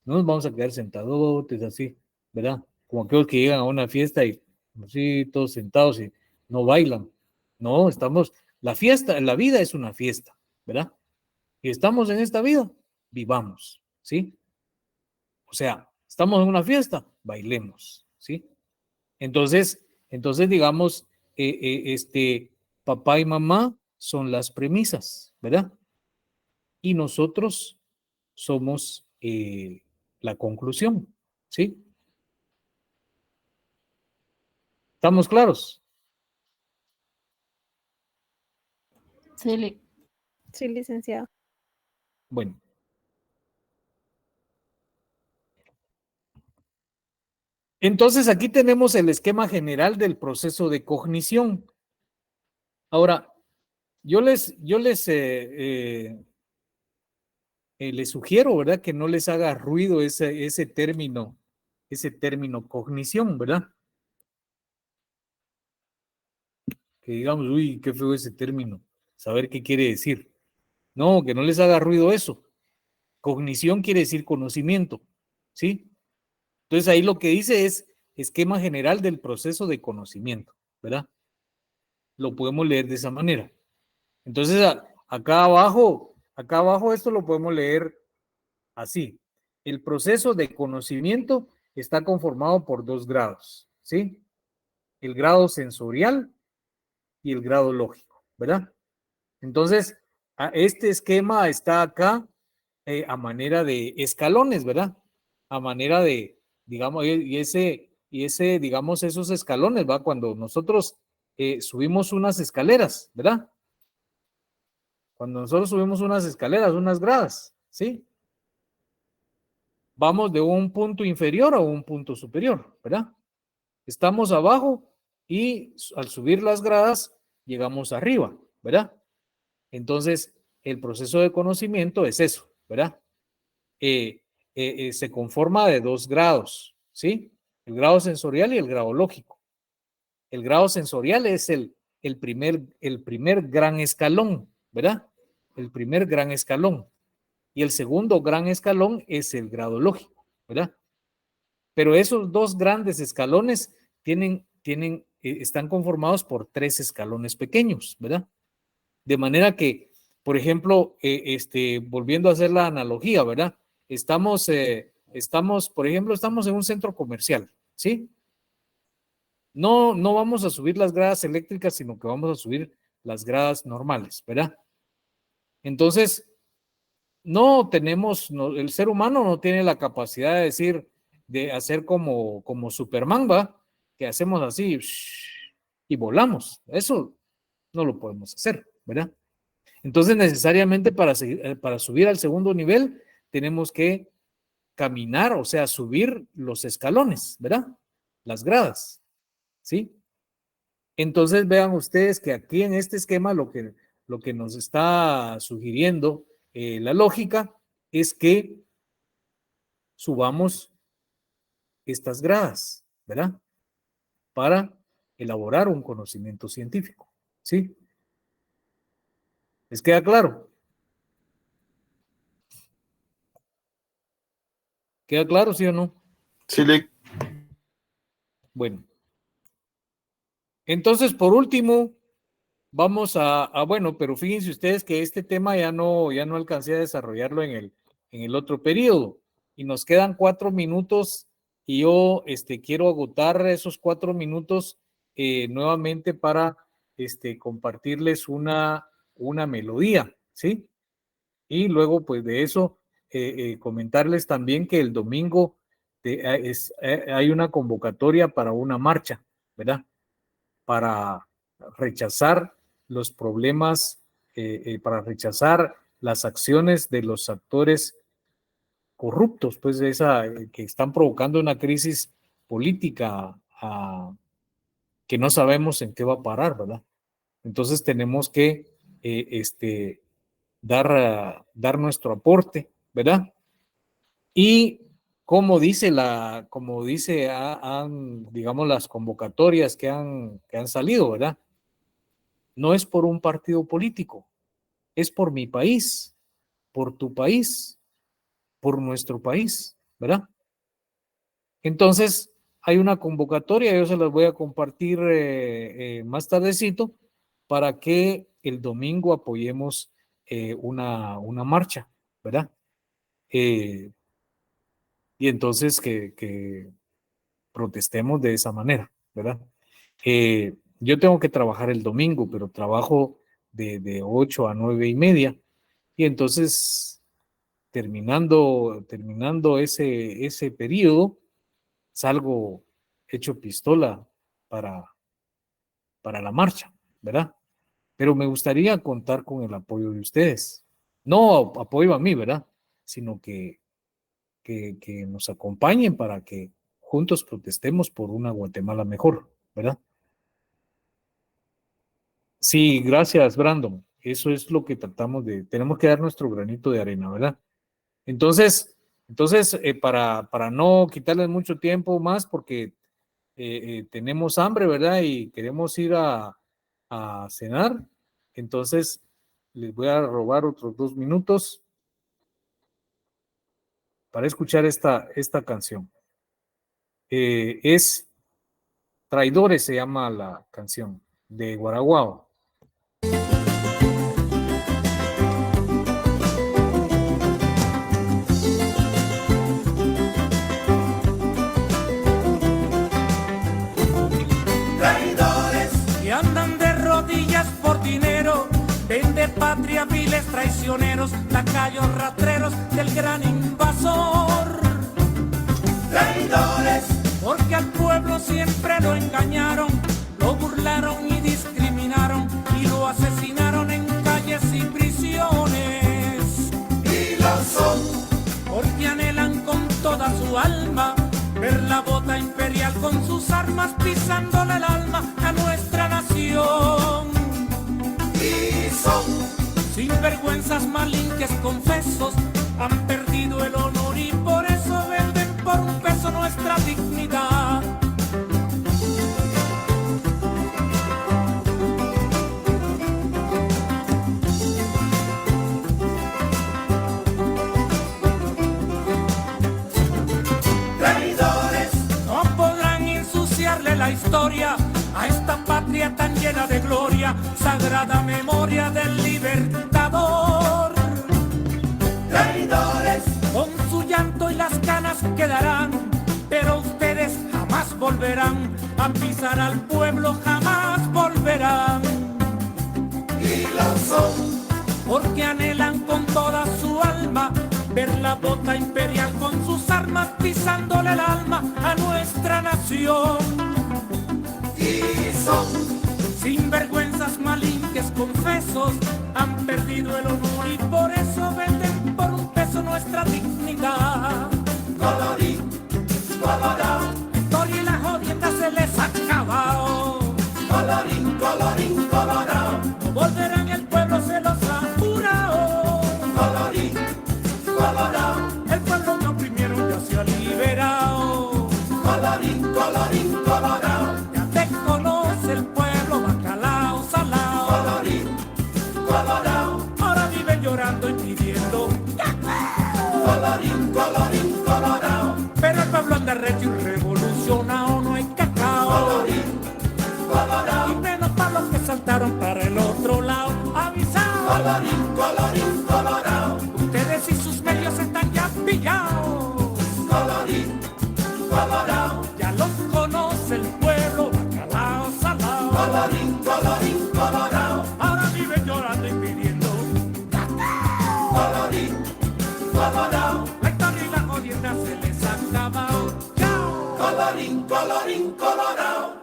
No nos vamos a quedar sentados así, ¿verdad? Como aquellos que llegan a una fiesta y así todos sentados y no bailan. No, la vida es una fiesta, ¿verdad? Y estamos en esta vida, vivamos, ¿sí? O sea, estamos en una fiesta, bailemos, ¿sí? Entonces digamos, papá y mamá son las premisas, ¿verdad? Y nosotros somos la conclusión, ¿sí? ¿Estamos claros? Sí, Sí, licenciado. Bueno. Entonces aquí tenemos el esquema general del proceso de cognición. Ahora, yo les sugiero, ¿verdad? Que no les haga ruido ese término cognición, ¿verdad? Que digamos, uy, qué feo ese término, saber qué quiere decir. No, que no les haga ruido eso. Cognición quiere decir conocimiento, ¿sí? Entonces ahí lo que dice es esquema general del proceso de conocimiento, ¿verdad? Lo podemos leer de esa manera. Entonces acá abajo esto lo podemos leer así. El proceso de conocimiento está conformado por dos grados, ¿sí? El grado sensorial y el grado lógico, ¿verdad? Entonces, este esquema está acá a manera de escalones, ¿verdad? A manera de, digamos, digamos, esos escalones, ¿va? Cuando nosotros subimos unas escaleras, ¿verdad? Cuando nosotros subimos unas escaleras, unas gradas, ¿sí? Vamos de un punto inferior a un punto superior, ¿verdad? Estamos abajo y al subir las gradas llegamos arriba, ¿verdad? Entonces, el proceso de conocimiento es eso, ¿verdad? Se conforma de dos grados, ¿sí? El grado sensorial y el grado lógico. El grado sensorial es el primer gran escalón, ¿verdad? El primer gran escalón. Y el segundo gran escalón es el grado lógico, ¿verdad? Pero esos dos grandes escalones están conformados por tres escalones pequeños, ¿verdad? De manera que, por ejemplo, volviendo a hacer la analogía, ¿verdad? Por ejemplo, estamos en un centro comercial, ¿sí? No vamos a subir las gradas eléctricas, sino que vamos a subir las gradas normales, ¿verdad? Entonces, el ser humano no tiene la capacidad de hacer como Superman, ¿va? que hacemos así y volamos. Eso no lo podemos hacer, ¿verdad? Entonces, necesariamente para subir al segundo nivel, tenemos que caminar, o sea, subir los escalones, ¿verdad? Las gradas, ¿sí? Entonces, vean ustedes que aquí en este esquema lo que nos está sugiriendo la lógica es que subamos estas gradas, ¿verdad? Para elaborar un conocimiento científico, ¿sí? ¿Les queda claro? ¿Queda claro, sí o no? Sí, Lick. Bueno. Entonces, por último, vamos bueno, pero fíjense ustedes que este tema ya no alcancé a desarrollarlo en el otro periodo y nos quedan 4 minutos y yo quiero agotar esos 4 minutos nuevamente para compartirles una melodía, ¿sí? Y luego, pues de eso, comentarles también que el domingo hay una convocatoria para una marcha, ¿verdad? Para rechazar los problemas, para rechazar las acciones de los actores corruptos, pues que están provocando una crisis política que no sabemos en qué va a parar, ¿verdad? Entonces tenemos que dar nuestro aporte, ¿verdad? Y como dice digamos, las convocatorias que han salido, ¿verdad? No es por un partido político, es por mi país, por tu país, por nuestro país, ¿verdad? Entonces, hay una convocatoria, yo se las voy a compartir más tardecito para que el domingo apoyemos una marcha, ¿verdad? Y entonces que protestemos de esa manera, ¿verdad? Yo tengo que trabajar el domingo, pero trabajo de 8 a 9:30 y entonces terminando ese periodo salgo hecho pistola para la marcha, ¿verdad? Pero me gustaría contar con el apoyo de ustedes. No apoyo a mí, ¿verdad? Sino que nos acompañen para que juntos protestemos por una Guatemala mejor, ¿verdad? Sí, gracias, Brandon. Eso es lo que tenemos que dar nuestro granito de arena, ¿verdad? Entonces, para no quitarles mucho tiempo más, porque tenemos hambre, ¿verdad? Y queremos ir a cenar, entonces les voy a robar otros 2 minutos para escuchar esta canción. Es Traidores, se llama la canción, de Guaraguao. Por dinero, vende patria, viles traicioneros, lacayos rastreros del gran invasor. Traidores, porque al pueblo siempre lo engañaron, lo burlaron y discriminaron y lo asesinaron en calles y prisiones. Y lo son, porque anhelan con toda su alma ver la bota imperial con sus armas pisándole el alma a nuestra nación. Y son sinvergüenzas, malinques, confesos, han perdido el honor y por eso venden por un peso nuestra dignidad. Traidores, no podrán ensuciarle la historia a esta patria tan llena de gloria, sagrada memoria del libertador. Traidores, con su llanto y las canas quedarán, pero ustedes jamás volverán a pisar al pueblo, jamás volverán. Y lo son, porque anhelan con toda su alma ver la bota imperial con sus armas pisándole el alma a nuestra nación. son sinvergüenzas, malinques, confesos, han perdido el honor y por eso venden por un peso nuestra dignidad. Colorín colorado, Héctor y la jodienda se les ha acabado. Colorín colorado, no volverán, el pueblo se los ha jurado. Colorín colorado, el pueblo que oprimieron ya se ha liberado. Colorín colorado, ya te conoce el pueblo, bacalao salao. Colorín colorado, ahora viven llorando y pidiendo colorín colorado, pero el pueblo anda recio y revolucionado, no hay cacao. Colorín colorado, y menos para los que saltaron para el otro lado, avisado. Colorín colorado, ustedes y sus medios están ya pillados. Colorín colorado, ya los conoce el pueblo, bacalao salao. Colorín colorado, ahora viven llorando y pidiendo cacao. Colorín colorado, la historia y la jodienda se les ha acabado. Chao. Colorín colorado.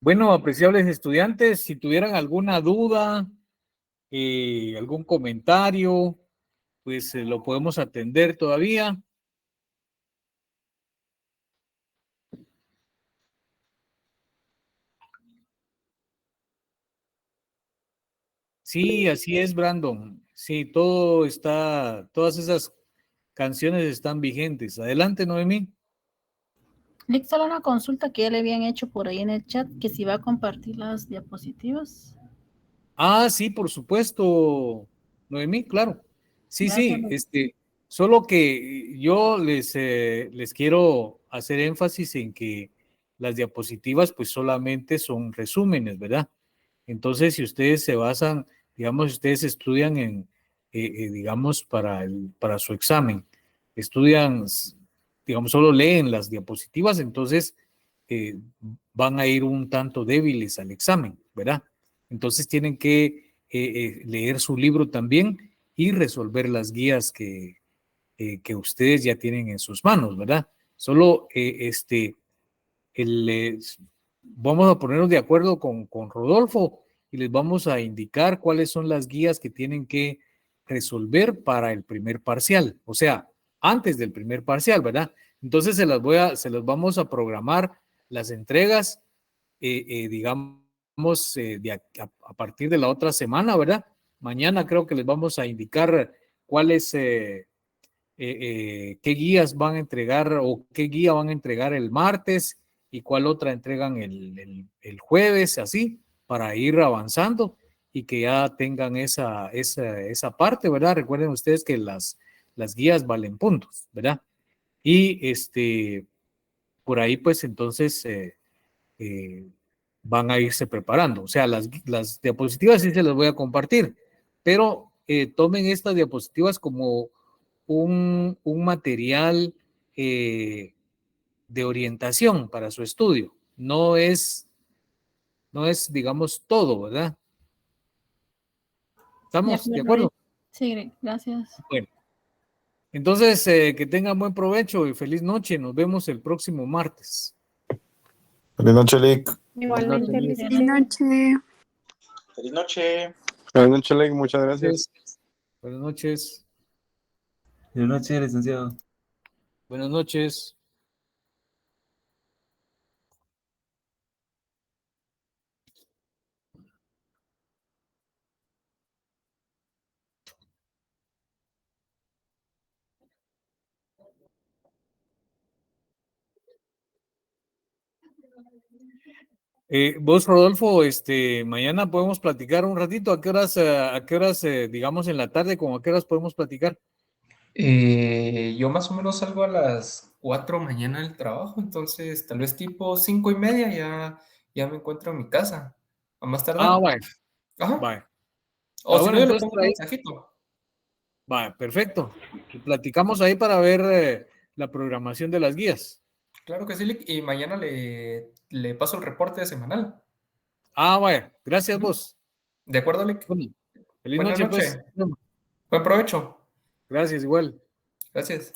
Bueno, apreciables estudiantes, si tuvieran alguna duda, algún comentario, pues lo podemos atender todavía. Sí, así es, Brandon. Sí, todo está, todas esas canciones están vigentes. Adelante, Noemí. Lick, solo una consulta que ya le habían hecho por ahí en el chat, que si va a compartir las diapositivas. Ah, sí, por supuesto, Noemí, claro. Sí, Gracias. sí, solo que yo les quiero hacer énfasis en que las diapositivas pues solamente son resúmenes, ¿verdad? Entonces, si ustedes se basan, digamos, si ustedes estudian digamos, para su examen, estudian, digamos, solo leen las diapositivas, entonces van a ir un tanto débiles al examen, ¿verdad? Entonces tienen que leer su libro también y resolver las guías que ustedes ya tienen en sus manos, ¿verdad? Solo vamos a ponernos de acuerdo con Rodolfo y les vamos a indicar cuáles son las guías que tienen que resolver para el primer parcial, o sea, antes del primer parcial, ¿verdad? Entonces se las vamos a programar las entregas, digamos, a partir de la otra semana, ¿verdad? Mañana creo que les vamos a indicar cuáles, qué guías van a entregar o qué guía van a entregar el martes y cuál otra entregan el jueves, así, para ir avanzando y que ya tengan esa parte, ¿verdad? Recuerden ustedes que las guías valen puntos, ¿verdad? Y por ahí, pues, entonces van a irse preparando. O sea, las diapositivas sí se las voy a compartir, pero tomen estas diapositivas como un material de orientación para su estudio. No es, digamos, todo, ¿verdad? ¿Estamos de acuerdo? Sí, gracias. Bueno, entonces que tengan buen provecho y feliz noche. Nos vemos el próximo martes. Feliz noche, Lick. Igualmente, Feliz feliz noche. Feliz noche. Buenas noches, Lick. Muchas gracias. Buenas noches. Buenas noches, licenciado. Buenas noches. Vos, Rodolfo, mañana podemos platicar un ratito. ¿A qué horas, digamos, en la tarde, como a qué horas podemos platicar? Yo más o menos salgo a las 4 mañana del trabajo, entonces tal vez tipo 5:30 ya me encuentro en mi casa. A más tardar. Ah, vale. Ajá. Vale. O si bueno, no, yo le entonces pongo un mensajito. Vale, perfecto. Y platicamos ahí para ver la programación de las guías. Claro que sí, Lick, y mañana le paso el reporte semanal. Ah, vaya. Gracias, vos. De acuerdo, Lick. Bueno, feliz Buenas noche, pues. noches. Buen provecho. Gracias, igual. Gracias.